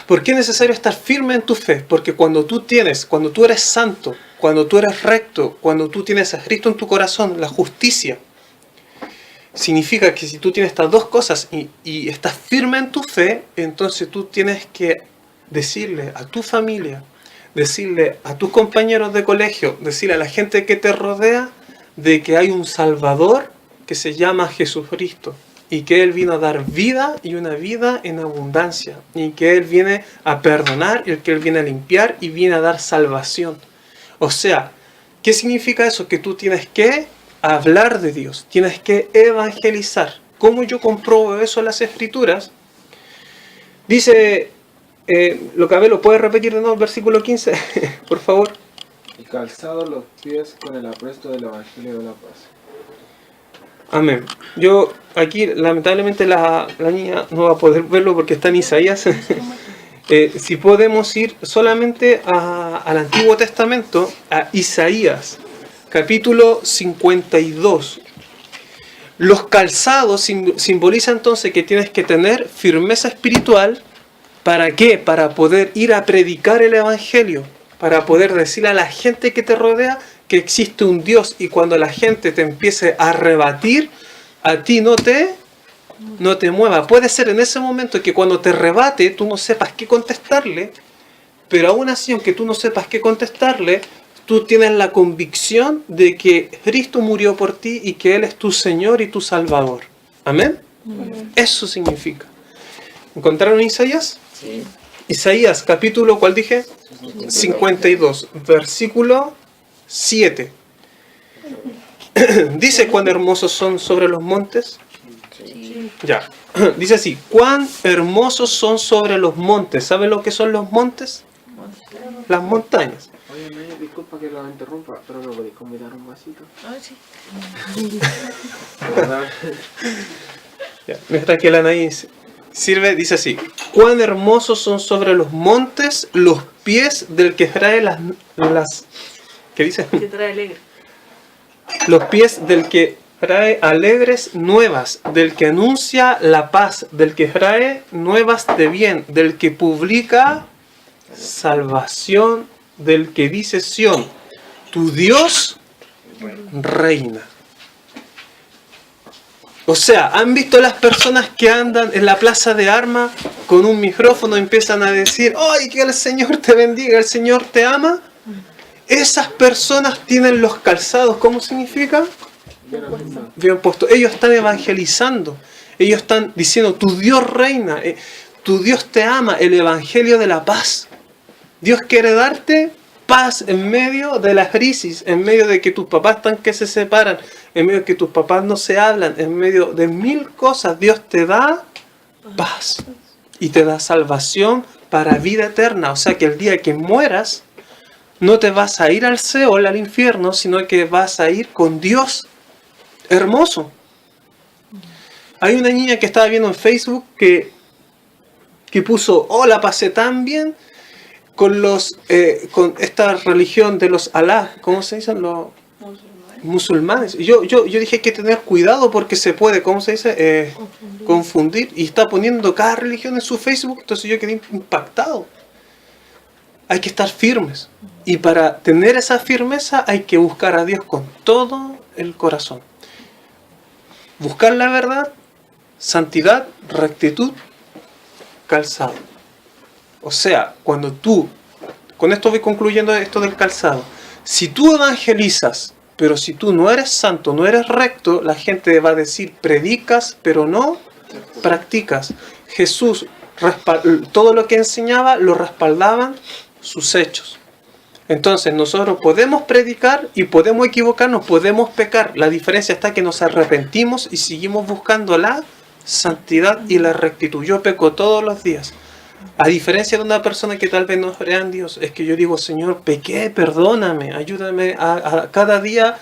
B: ¿Por qué es necesario estar firme en tu fe? Porque cuando tú eres santo, cuando tú eres recto, cuando tú tienes a Cristo en tu corazón, la justicia, significa que si tú tienes estas dos cosas y estás firme en tu fe, entonces tú tienes que decirle a tu familia, decirle a tus compañeros de colegio, decirle a la gente que te rodea de que hay un Salvador que se llama Jesucristo y que Él vino a dar vida y una vida en abundancia y que Él viene a perdonar y que Él viene a limpiar y viene a dar salvación. O sea, ¿qué significa eso? Que tú tienes que hablar de Dios, tienes que evangelizar. ¿Cómo yo compruebo eso en las Escrituras? Dice, ¿lo puedes repetir de nuevo el versículo 15? Por favor.
G: Y calzados los pies con el apresto del Evangelio de la paz.
B: Amén. Yo aquí, lamentablemente, la niña no va a poder verlo porque está en Isaías. Si podemos ir solamente al Antiguo Testamento, a Isaías, capítulo 52. Los calzados simbolizan entonces que tienes que tener firmeza espiritual. ¿Para qué? Para poder ir a predicar el Evangelio, para poder decirle a la gente que te rodea que existe un Dios, y cuando la gente te empiece a rebatir, a ti no te mueva. Puede ser en ese momento que cuando te rebate tú no sepas qué contestarle, pero aún así, aunque tú no sepas qué contestarle, tú tienes la convicción de que Cristo murió por ti y que Él es tu Señor y tu Salvador. ¿Amén? Eso significa. ¿Encontraron Isaías?
C: Sí.
B: Isaías, capítulo, ¿cuál dije? 52, versículo 7. Dice cuán hermosos son sobre los montes.
E: Sí.
B: Ya. Dice así, cuán hermosos son sobre los montes. ¿Saben lo que son los montes? Las montañas.
D: Oye, Naya, disculpa que lo interrumpa, pero ¿me podéis convidar un vasito?
E: Ah, sí.
B: Ya. Mientras que la Anaís sirve, dice así, cuán hermosos son sobre los montes los pies del que trae las ¿qué dice?
E: Que trae alegre.
B: Los pies del que trae alegres nuevas, del que anuncia la paz, del que trae nuevas de bien, del que publica salvación, del que dice Sión, tu Dios reina. O sea, ¿han visto las personas que andan en la plaza de armas con un micrófono y empiezan a decir, ¡ay, que el Señor te bendiga, el Señor te ama! Esas personas tienen los calzados, ¿cómo significa? Bien puesto. Ellos están evangelizando, ellos están diciendo, tu Dios reina, tu Dios te ama, el Evangelio de la paz. Dios quiere darte paz en medio de la crisis, en medio de que tus papás están que se separan, en medio de que tus papás no se hablan, en medio de mil cosas. Dios te da paz y te da salvación para vida eterna. O sea que el día que mueras, no te vas a ir al Seol, al infierno, sino que vas a ir con Dios. Hermoso. Hay una niña que estaba viendo en Facebook que puso, oh, la pasé tan bien con con esta religión de los Alá, ¿cómo se dicen? Los musulmanes. Y yo dije, hay que tener cuidado porque se puede, ¿cómo se dice? Confundir. Y está poniendo cada religión en su Facebook, entonces yo quedé impactado. Hay que estar firmes. Y para tener esa firmeza hay que buscar a Dios con todo el corazón. Buscar la verdad, santidad, rectitud, calzado. O sea, cuando tú, con esto voy concluyendo esto del calzado, si tú evangelizas, pero si tú no eres santo, no eres recto, la gente va a decir, predicas, pero no practicas. Jesús, todo lo que enseñaba, lo respaldaban sus hechos. Entonces nosotros podemos predicar y podemos equivocarnos, podemos pecar. La diferencia está que nos arrepentimos y seguimos buscando la santidad y la rectitud. Yo peco todos los días. A diferencia de una persona que tal vez no crea en Dios, es que yo digo, Señor, pequé, perdóname, ayúdame a cada día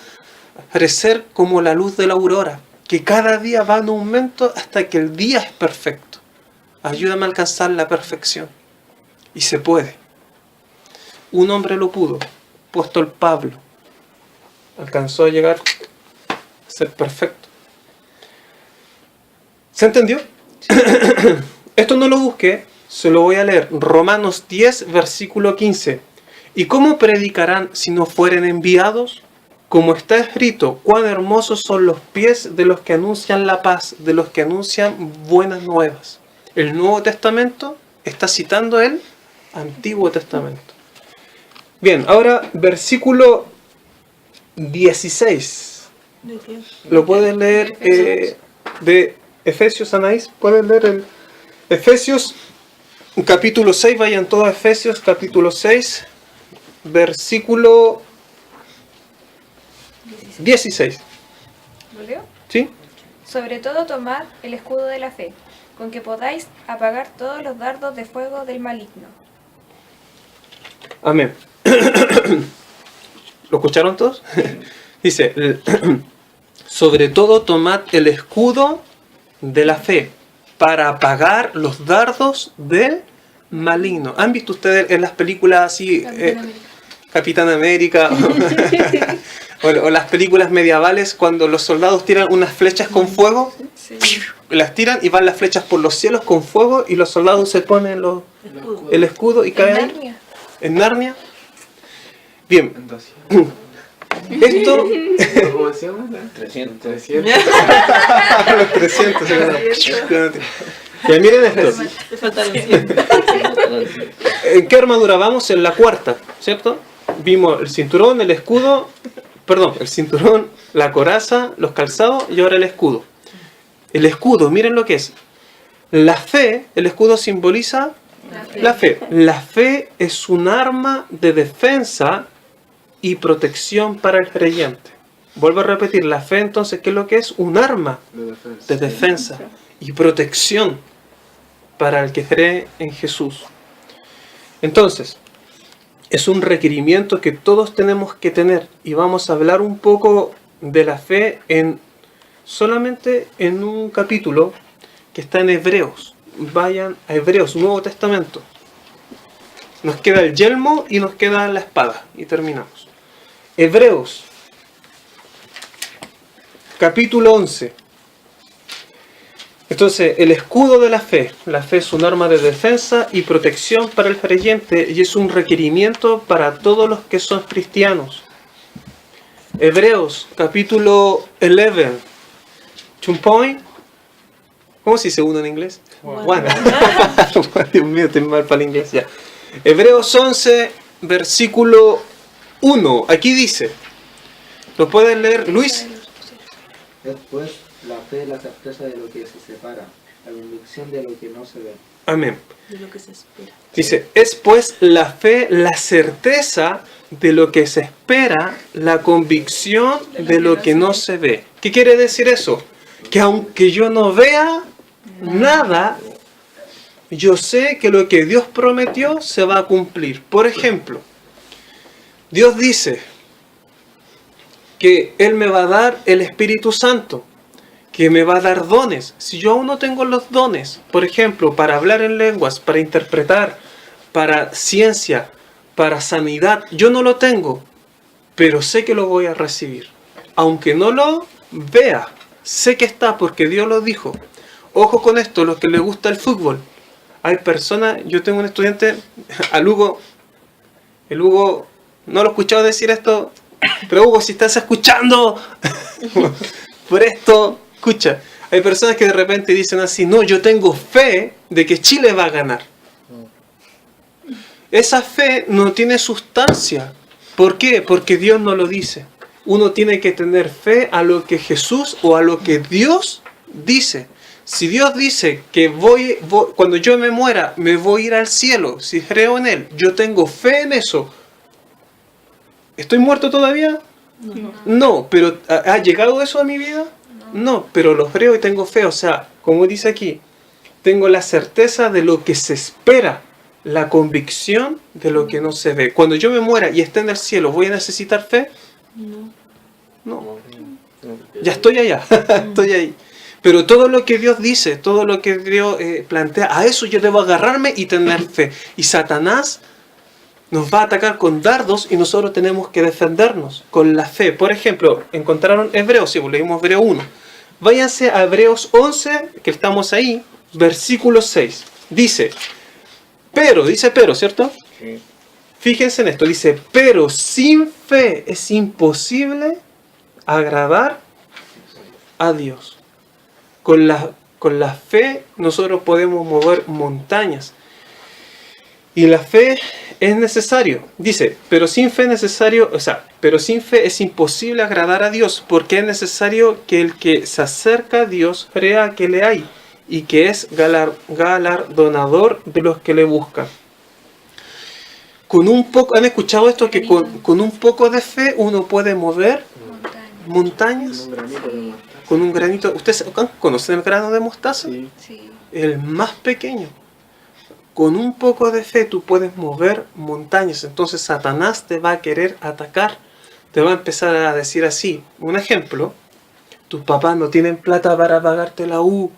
B: crecer como la luz de la aurora, que cada día va en aumento hasta que el día es perfecto. Ayúdame a alcanzar la perfección. Y se puede. Un hombre lo pudo, apóstol Pablo. Alcanzó a llegar a ser perfecto. ¿Se entendió? Esto no lo busqué, Se lo voy a leer. Romanos 10, versículo 15. ¿Y cómo predicarán si no fueren enviados? Como está escrito, cuán hermosos son los pies de los que anuncian la paz, de los que anuncian buenas nuevas. El Nuevo Testamento está citando el Antiguo Testamento. Bien, ahora versículo 16. Lo puedes leer de Efesios, Anaís. ¿Puedes leer el Efesios capítulo 6? Vayan todos a Efesios capítulo 6, versículo 16.
E: ¿Lo leo?
B: ¿Sí?
E: Sobre todo tomad el escudo de la fe, con que podáis apagar todos los dardos de fuego del maligno.
B: Amén. ¿Lo escucharon todos? Dice, sobre todo tomad el escudo de la fe para apagar los dardos del maligno. ¿Han visto ustedes en las películas así, Capitán América o las películas medievales cuando los soldados tiran unas flechas con fuego?
A: Sí.
B: Las tiran y van las flechas por los cielos con fuego y los soldados se ponen el escudo y caen
E: Narnia.
B: en Narnia. Bien,
G: Entonces,
B: esto...
D: ¿Cómo se llama?
C: 300.
D: 300.
B: los 300. Ya miren esto.
A: Te faltaron 100.
B: ¿En qué armadura vamos? En la cuarta, ¿cierto? Vimos el cinturón, el escudo, el cinturón, la coraza, los calzados y ahora el escudo. El escudo, miren lo que es. La fe, el escudo simboliza la fe. La fe es un arma de defensa y protección para el creyente. Vuelvo a repetir, la fe entonces, ¿qué es lo que es? Un arma de defensa y protección para el que cree en Jesús. Entonces, es un requerimiento que todos tenemos que tener y vamos a hablar un poco de la fe solamente en un capítulo que está en Hebreos. Vayan a Hebreos, Nuevo Testamento. Nos queda el yelmo y nos queda la espada y terminamos. Hebreos, capítulo 11. Entonces, el escudo de la fe. La fe es un arma de defensa y protección para el creyente y es un requerimiento para todos los que son cristianos. Hebreos, capítulo 11. 2 point. ¿Cómo se dice uno en inglés? One. Dios mío, estoy mal para el inglés ya. Hebreos 11, versículo 1. Aquí dice. ¿Lo pueden leer, Luis?
H: Es pues la fe, la certeza de lo que se separa, la convicción de lo que no se ve.
B: Amén.
A: De lo que se espera.
B: Dice, es pues la fe, la certeza de lo que se espera, la convicción de lo que no se ve. ¿Qué quiere decir eso? Que aunque yo no vea nada, yo sé que lo que Dios prometió se va a cumplir. Por ejemplo, Dios dice que Él me va a dar el Espíritu Santo, que me va a dar dones. Si yo aún no tengo los dones, por ejemplo, para hablar en lenguas, para interpretar, para ciencia, para sanidad, yo no lo tengo, pero sé que lo voy a recibir. Aunque no lo vea, sé que está porque Dios lo dijo. Ojo con esto, los que les gusta el fútbol. Hay personas, yo tengo un estudiante, al Hugo, el Hugo, no lo he escuchado decir esto, pero Hugo, si estás escuchando por esto, escucha. Hay personas que de repente dicen así, no, yo tengo fe de que Chile va a ganar. Esa fe no tiene sustancia. ¿Por qué? Porque Dios no lo dice. Uno tiene que tener fe a lo que Jesús o a lo que Dios dice. Si Dios dice que cuando yo me muera, me voy a ir al cielo, si creo en Él, yo tengo fe en eso. ¿Estoy muerto todavía? No, pero ¿ha llegado eso a mi vida? No, pero lo creo y tengo fe. O sea, como dice aquí, tengo la certeza de lo que se espera, la convicción de lo que no se ve. Cuando yo me muera y esté en el cielo, ¿voy a necesitar fe? No. Ya estoy allá, estoy ahí. Pero todo lo que Dios dice, todo lo que Dios plantea, a eso yo debo agarrarme y tener fe. Y Satanás nos va a atacar con dardos y nosotros tenemos que defendernos con la fe. Por ejemplo, encontraron Hebreos, sí, leímos Hebreos 1. Váyanse a Hebreos 11, que estamos ahí, versículo 6. Dice, Pero, dice pero, ¿cierto?
C: Sí.
B: Fíjense en esto, dice, pero sin fe es imposible agradar a Dios. Con la fe nosotros podemos mover montañas. Y la fe es necesario. Dice, pero sin fe es imposible agradar a Dios, porque es necesario que el que se acerca a Dios crea que le hay y que es galardonador de los que le buscan. ¿Han escuchado esto? Que con un poco de fe uno puede mover montañas.
D: Un granito de mostaza.
B: Con un granito. ¿Ustedes conocen el grano de mostaza?
D: Sí.
E: Sí.
B: El más pequeño. Con un poco de fe tú puedes mover montañas. Entonces Satanás te va a querer atacar. Te va a empezar a decir así. Un ejemplo. Tus papás no tienen plata para pagarte la U.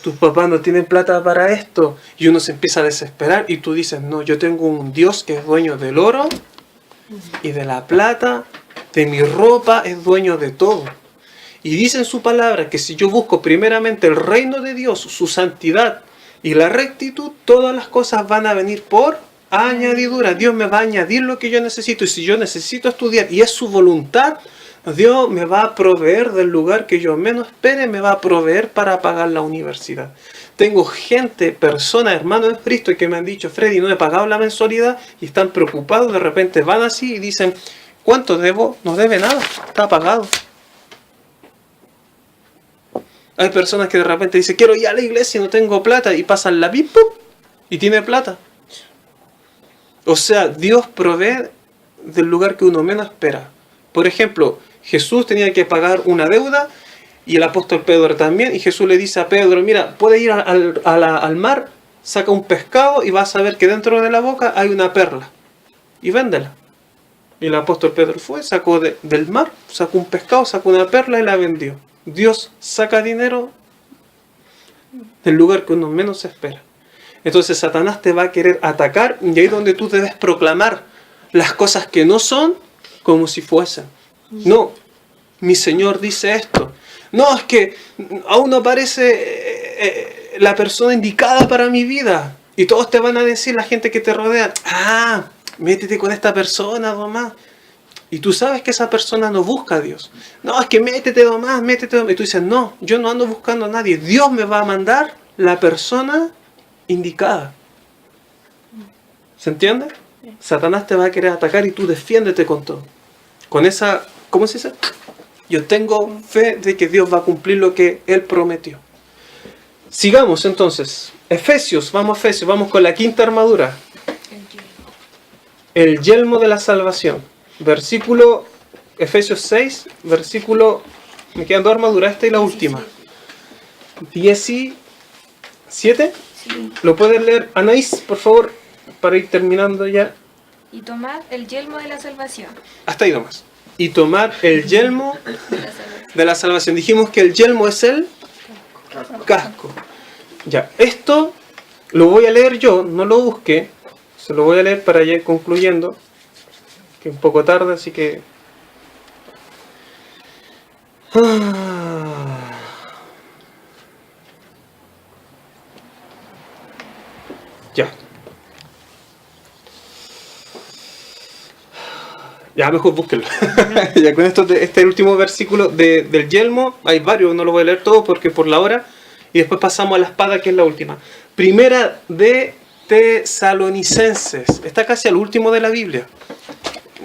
B: Tus papás no tienen plata para esto. Y uno se empieza a desesperar. Y tú dices, no, yo tengo un Dios que es dueño del oro y de la plata. De mi ropa, es dueño de todo. Y dice en su palabra que si yo busco primeramente el reino de Dios, su santidad y la rectitud, todas las cosas van a venir por añadidura. Dios me va a añadir lo que yo necesito. Y si yo necesito estudiar y es su voluntad, Dios me va a proveer del lugar que yo menos espere, me va a proveer para pagar la universidad. Tengo gente, personas, hermanos en Cristo que me han dicho, Freddy, no he pagado la mensualidad, y están preocupados. De repente van así y dicen, ¿cuánto debo? No debe nada, está pagado. Hay personas que de repente dicen, quiero ir a la iglesia y no tengo plata, y pasan la VIP y tiene plata. O sea, Dios provee del lugar que uno menos espera. Por ejemplo, Jesús tenía que pagar una deuda y el apóstol Pedro también, y Jesús le dice a Pedro, mira, puedes ir al mar, saca un pescado y vas a ver que dentro de la boca hay una perla y véndela. Y el apóstol Pedro fue, sacó del mar, sacó un pescado, sacó una perla y la vendió. Dios saca dinero del lugar que uno menos espera. Entonces Satanás te va a querer atacar, y ahí es donde tú debes proclamar las cosas que no son como si fuesen. No, mi Señor dice esto. No, es que aún no aparece la persona indicada para mi vida. Y todos te van a decir, la gente que te rodea, métete con esta persona nomás. Y tú sabes que esa persona no busca a Dios. No, es que métete nomás, métete nomás. Y tú dices, no, yo no ando buscando a nadie. Dios me va a mandar la persona indicada. ¿Se entiende? Satanás te va a querer atacar y tú defiéndete con todo. Con esa, ¿cómo se dice? Yo tengo fe de que Dios va a cumplir lo que Él prometió. Sigamos entonces. Efesios, vamos con la quinta armadura. El yelmo de la salvación. Versículo, Efesios 6, versículo, me quedan dos armaduras, esta y la última. 17.
E: Sí.
B: ¿Lo puedes leer, Anaís, por favor, para ir terminando ya?
E: Y tomad el yelmo de la salvación.
B: Hasta ahí nomás. Y tomar el yelmo de la salvación. Dijimos que el yelmo es el casco. Ya, esto lo voy a leer yo, no lo busqué. Se lo voy a leer para ya ir concluyendo. Que es un poco tarde, así que... Ya. Ya, mejor búsquenlo. Ya con esto, este último versículo del yelmo, hay varios, no lo voy a leer todo porque por la hora. Y después pasamos a la espada, que es la última. Primera de Tesalonicenses. Está casi al último de la Biblia.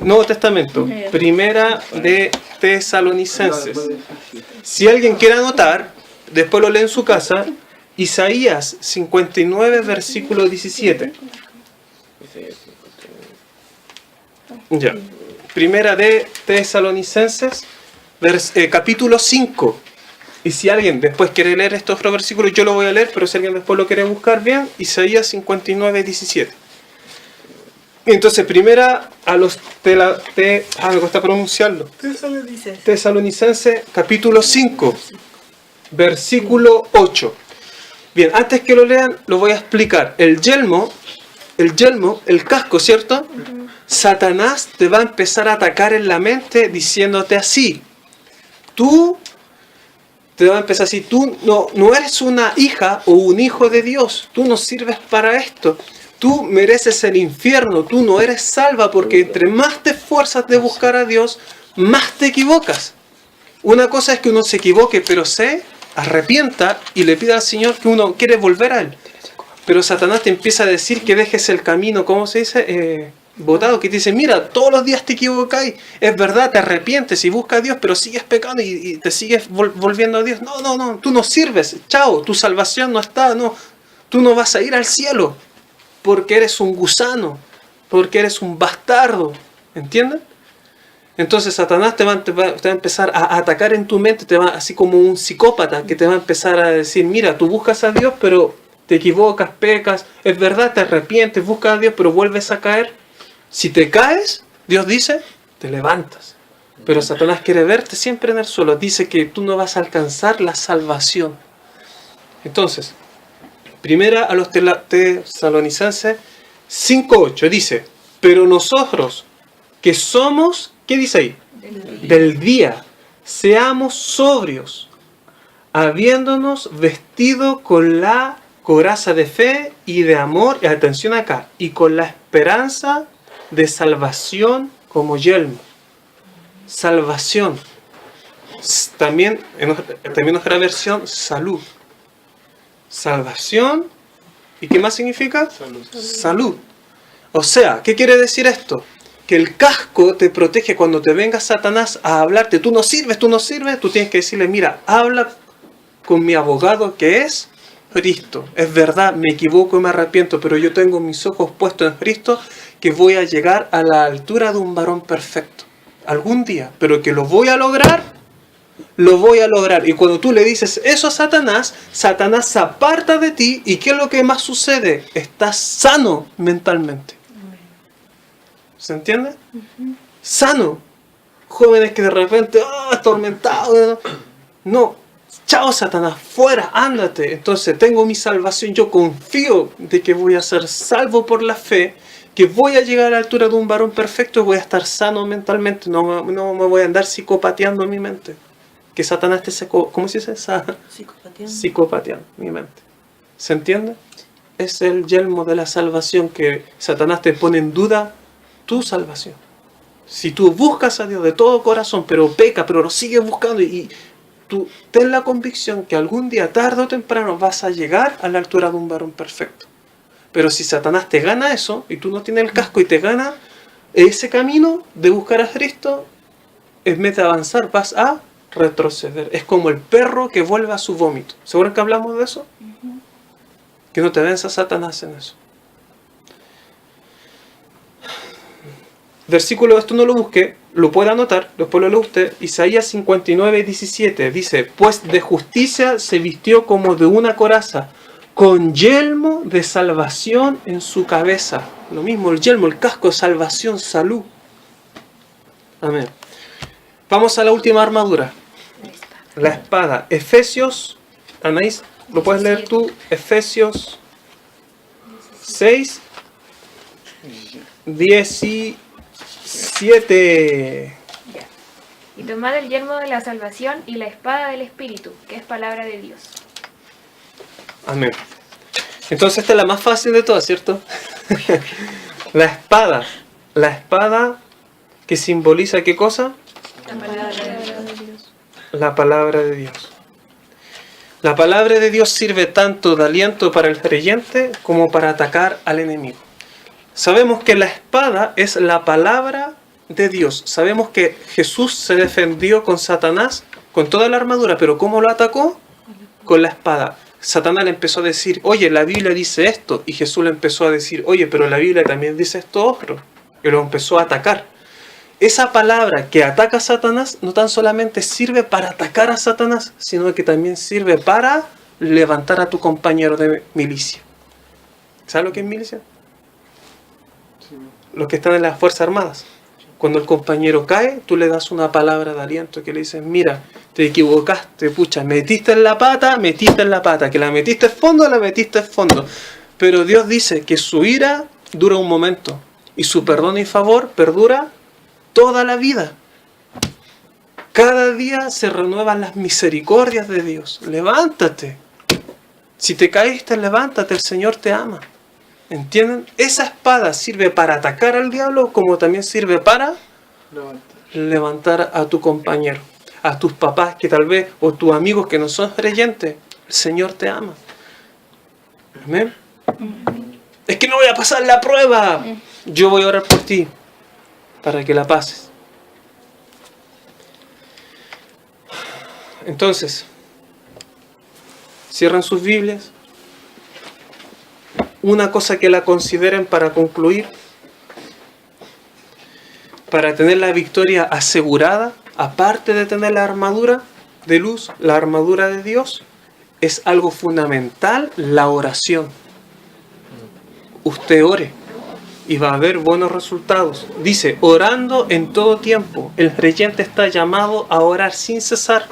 B: Nuevo Testamento. Primera de Tesalonicenses. Si alguien quiere anotar, después lo lee en su casa. Isaías 59, versículo 17. Ya. Primera de Tesalonicenses, capítulo 5. Y si alguien después quiere leer estos otros versículos, yo lo voy a leer, pero si alguien después lo quiere buscar bien, Isaías 59, 17. Entonces, primera a los me cuesta pronunciarlo. Tesalonicenses, capítulo 5, versículo 8. Bien, antes que lo lean, lo voy a explicar. El yelmo, el casco, ¿cierto? Satanás te va a empezar a atacar en la mente diciéndote así. Tú no eres una hija o un hijo de Dios. Tú no sirves para esto. tú mereces el infierno, tú no eres salva, porque entre más te esfuerzas de buscar a Dios, más te equivocas. Una cosa es que uno se equivoque, pero se arrepienta y le pida al Señor que uno quiere volver a Él. Pero Satanás te empieza a decir que dejes el camino, ¿cómo se dice? Botado, que te dice, mira, todos los días te equivocáis, es verdad, te arrepientes y buscas a Dios, pero sigues pecando y te sigues volviendo a Dios. No, tú no sirves, chao, tu salvación no está, no, tú no vas a ir al cielo, porque eres un gusano, porque eres un bastardo, ¿entienden? Entonces Satanás te va a empezar a atacar en tu mente, así como un psicópata que te va a empezar a decir, mira, tú buscas a Dios, pero te equivocas, pecas, es verdad, te arrepientes, buscas a Dios, pero vuelves a caer. Si te caes, Dios dice, te levantas. Pero Satanás quiere verte siempre en el suelo. Dice que tú no vas a alcanzar la salvación. Entonces, primera a los Tesalonicenses 5:8 dice, pero nosotros que somos, ¿qué dice ahí? Del día, seamos sobrios, habiéndonos vestido con la coraza de fe y de amor, y atención acá, y con la esperanza de salvación como yelmo. Salvación. También en otra versión, salud. Salvación. ¿Y qué más significa? Salud. O sea, ¿qué quiere decir esto? Que el casco te protege cuando te venga Satanás a hablarte. Tú no sirves. Tú tienes que decirle, mira, habla con mi abogado que es Cristo. Es verdad, me equivoco y me arrepiento, pero yo tengo mis ojos puestos en Cristo, que voy a llegar a la altura de un varón perfecto. Algún día, pero que lo voy a lograr. Y cuando tú le dices eso a Satanás, Satanás se aparta de ti. ¿Y qué es lo que más sucede? Estás sano mentalmente. ¿Se entiende? Sano. Jóvenes que de repente, atormentados. No. Chao Satanás, fuera, ándate. Entonces tengo mi salvación. Yo confío de que voy a ser salvo por la fe, que voy a llegar a la altura de un varón perfecto y voy a estar sano mentalmente. No me voy a andar psicopateando en mi mente. Que Satanás te ¿cómo se dice? Psicopateando mi mente. ¿Se entiende? Es el yelmo de la salvación, que Satanás te pone en duda tu salvación. Si tú buscas a Dios de todo corazón, pero peca, pero lo sigues buscando y tú ten la convicción que algún día, tarde o temprano, vas a llegar a la altura de un varón perfecto. Pero si Satanás te gana eso, y tú no tienes el casco y te gana ese camino de buscar a Cristo, en vez de avanzar, vas a retroceder. Es como el perro que vuelve a su vómito. ¿Seguro que hablamos de eso? Que no te venza Satanás en eso. Versículo, esto no lo busqué, lo puede anotar, después lo lee usted. Isaías 59:17 dice, pues de justicia se vistió como de una coraza, con yelmo de salvación en su cabeza. Lo mismo, el yelmo, el casco, salvación, salud. Amén. Vamos a la última armadura. La espada. Efesios, Anaís, ¿lo puedes leer tú? Efesios 6, 17.
E: Y tomad el yelmo de la salvación y la espada del Espíritu, que es palabra de Dios.
B: Amén. Entonces esta es la más fácil de todas, ¿cierto? La espada. La espada que simboliza ¿qué cosa?
E: La palabra de Dios.
B: La palabra de Dios. La palabra de Dios sirve tanto de aliento para el creyente como para atacar al enemigo. Sabemos que la espada es la palabra de Dios. Sabemos que Jesús se defendió con Satanás con toda la armadura, pero ¿cómo lo atacó? Con la espada. Satanás le empezó a decir, oye, la Biblia dice esto, y Jesús le empezó a decir, oye, pero la Biblia también dice esto otro, y lo empezó a atacar. Esa palabra que ataca a Satanás no tan solamente sirve para atacar a Satanás, sino que también sirve para levantar a tu compañero de milicia. ¿Sabes lo que es milicia? Los que están en las Fuerzas Armadas. Cuando el compañero cae, tú le das una palabra de aliento que le dices, mira, te equivocaste, pucha, metiste en la pata, que la metiste en fondo, la metiste en fondo. Pero Dios dice que su ira dura un momento y su perdón y favor perdura toda la vida. Cada día se renuevan las misericordias de Dios. Levántate. Si te caíste, levántate, el Señor te ama. ¿Entienden? Esa espada sirve para atacar al diablo como también sirve para levantar a tu compañero, a tus papás que tal vez, o tus amigos que no son creyentes. El Señor te ama. Amén. Es que no voy a pasar la prueba. Yo voy a orar por ti para que la pases. Entonces, cierran sus Biblias. Una cosa que la consideren para concluir, para tener la victoria asegurada, aparte de tener la armadura de luz, la armadura de Dios, es algo fundamental, la oración. Usted ore y va a haber buenos resultados. Dice, orando en todo tiempo. El creyente está llamado a orar sin cesar.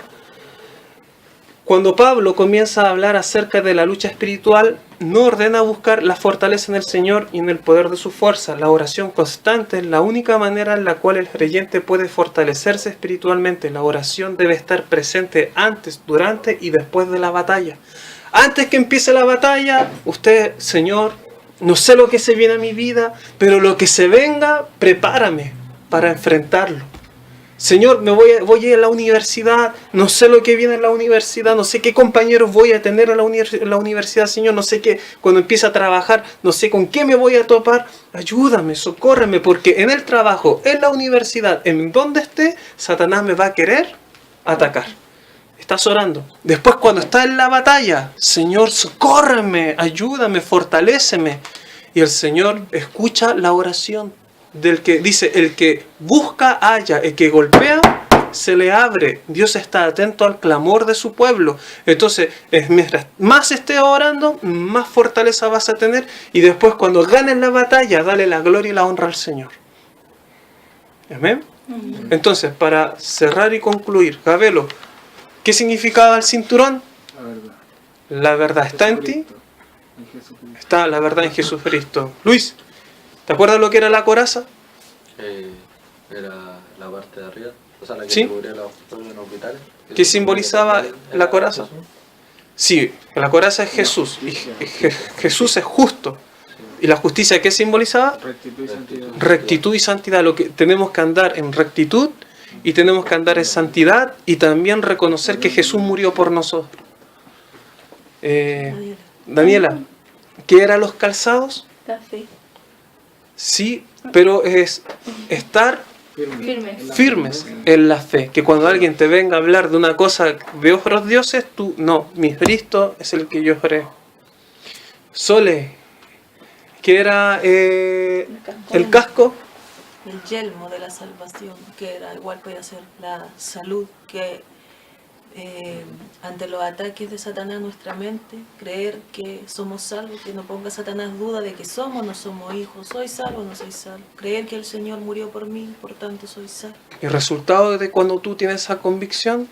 B: Cuando Pablo comienza a hablar acerca de la lucha espiritual, no ordena buscar la fortaleza en el Señor y en el poder de su fuerza. La oración constante es la única manera en la cual el creyente puede fortalecerse espiritualmente. La oración debe estar presente antes, durante y después de la batalla. Antes que empiece la batalla, usted, Señor, no sé lo que se viene a mi vida, pero lo que se venga, prepárame para enfrentarlo. Señor, voy a ir a la universidad, no sé lo que viene en la universidad, no sé qué compañeros voy a tener en la universidad, Señor, no sé qué, cuando empiece a trabajar, no sé con qué me voy a topar. Ayúdame, socórreme, porque en el trabajo, en la universidad, en donde esté, Satanás me va a querer atacar. Estás orando. Después, cuando estás en la batalla, Señor, socórreme, ayúdame, fortaléceme. Y el Señor escucha la oración del que dice, el que busca halla, el que golpea se le abre. Dios está atento al clamor de su pueblo. Entonces, mientras más estés orando, más fortaleza vas a tener. Y después, cuando ganes la batalla, dale la gloria y la honra al Señor. Amén. Entonces, para cerrar y concluir, Gabelo, ¿qué significaba el cinturón?
G: La verdad.
B: La verdad está en ti.
G: En Jesucristo.
B: Está la verdad en Jesucristo. Luis, ¿te acuerdas lo que era la coraza?
I: Era la parte de arriba, o sea, la que
B: ¿Sí?
I: cubría los hospitales.
B: ¿Qué simbolizaba la coraza?
I: Jesús.
B: Sí, la coraza es Jesús. Y Jesús es justo. ¿Y la justicia qué simbolizaba?
G: Rectitud y santidad.
B: Rectitud y santidad. Lo que tenemos que andar en rectitud y tenemos que andar en santidad y también reconocer que Jesús murió por nosotros. Daniela, ¿qué eran los calzados?
J: La fe.
B: Sí, pero es estar firmes en la fe. Que cuando alguien te venga a hablar de una cosa de otros dioses, tú, no, mi Cristo es el que yo creo. Sole, ¿qué era el casco?
A: El yelmo de la salvación, que era igual puede ser la salud, que ante los ataques de Satanás a nuestra mente, creer que somos salvos, que no ponga Satanás duda de que somos o no somos hijos, soy salvo o no soy salvo, creer que el Señor murió por mí, por tanto soy salvo.
B: El resultado de cuando tú tienes esa convicción,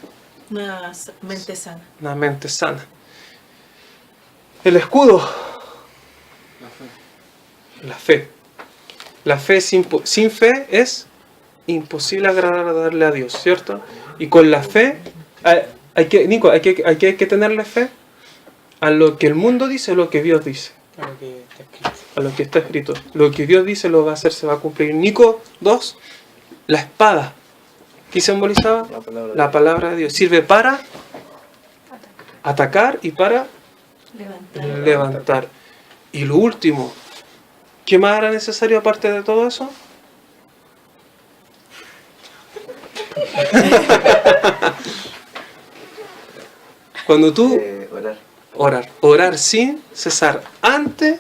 A: Una mente sana.
B: una mente sana. El escudo, la fe. La fe sin fe es imposible agradarle a Dios, ¿cierto? Y con la fe, hay que tenerle fe a lo que el mundo dice, a lo que Dios dice.
F: A lo que está escrito.
B: A lo que está escrito. Lo que Dios dice lo va a hacer, se va a cumplir. Nico 2, la espada. ¿Qué simbolizaba? La palabra de Dios. Sirve para atacar y para levantar. Y lo último, ¿qué más era necesario aparte de todo eso? Cuando tú orar sin cesar, antes,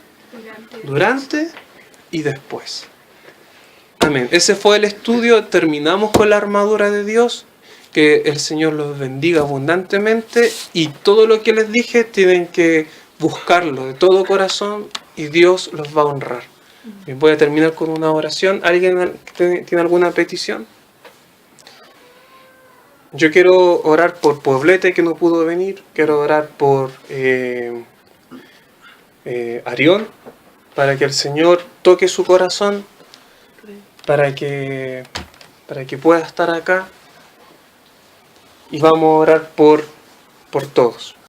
B: durante y después. Amén. Ese fue el estudio. Terminamos con la armadura de Dios. Que el Señor los bendiga abundantemente. Y todo lo que les dije tienen que buscarlo de todo corazón y Dios los va a honrar. Bien, voy a terminar con una oración. ¿Alguien tiene alguna petición? Yo quiero orar por Poblete, que no pudo venir. Quiero orar por Arión, para que el Señor toque su corazón, para que pueda estar acá. Y vamos a orar por todos.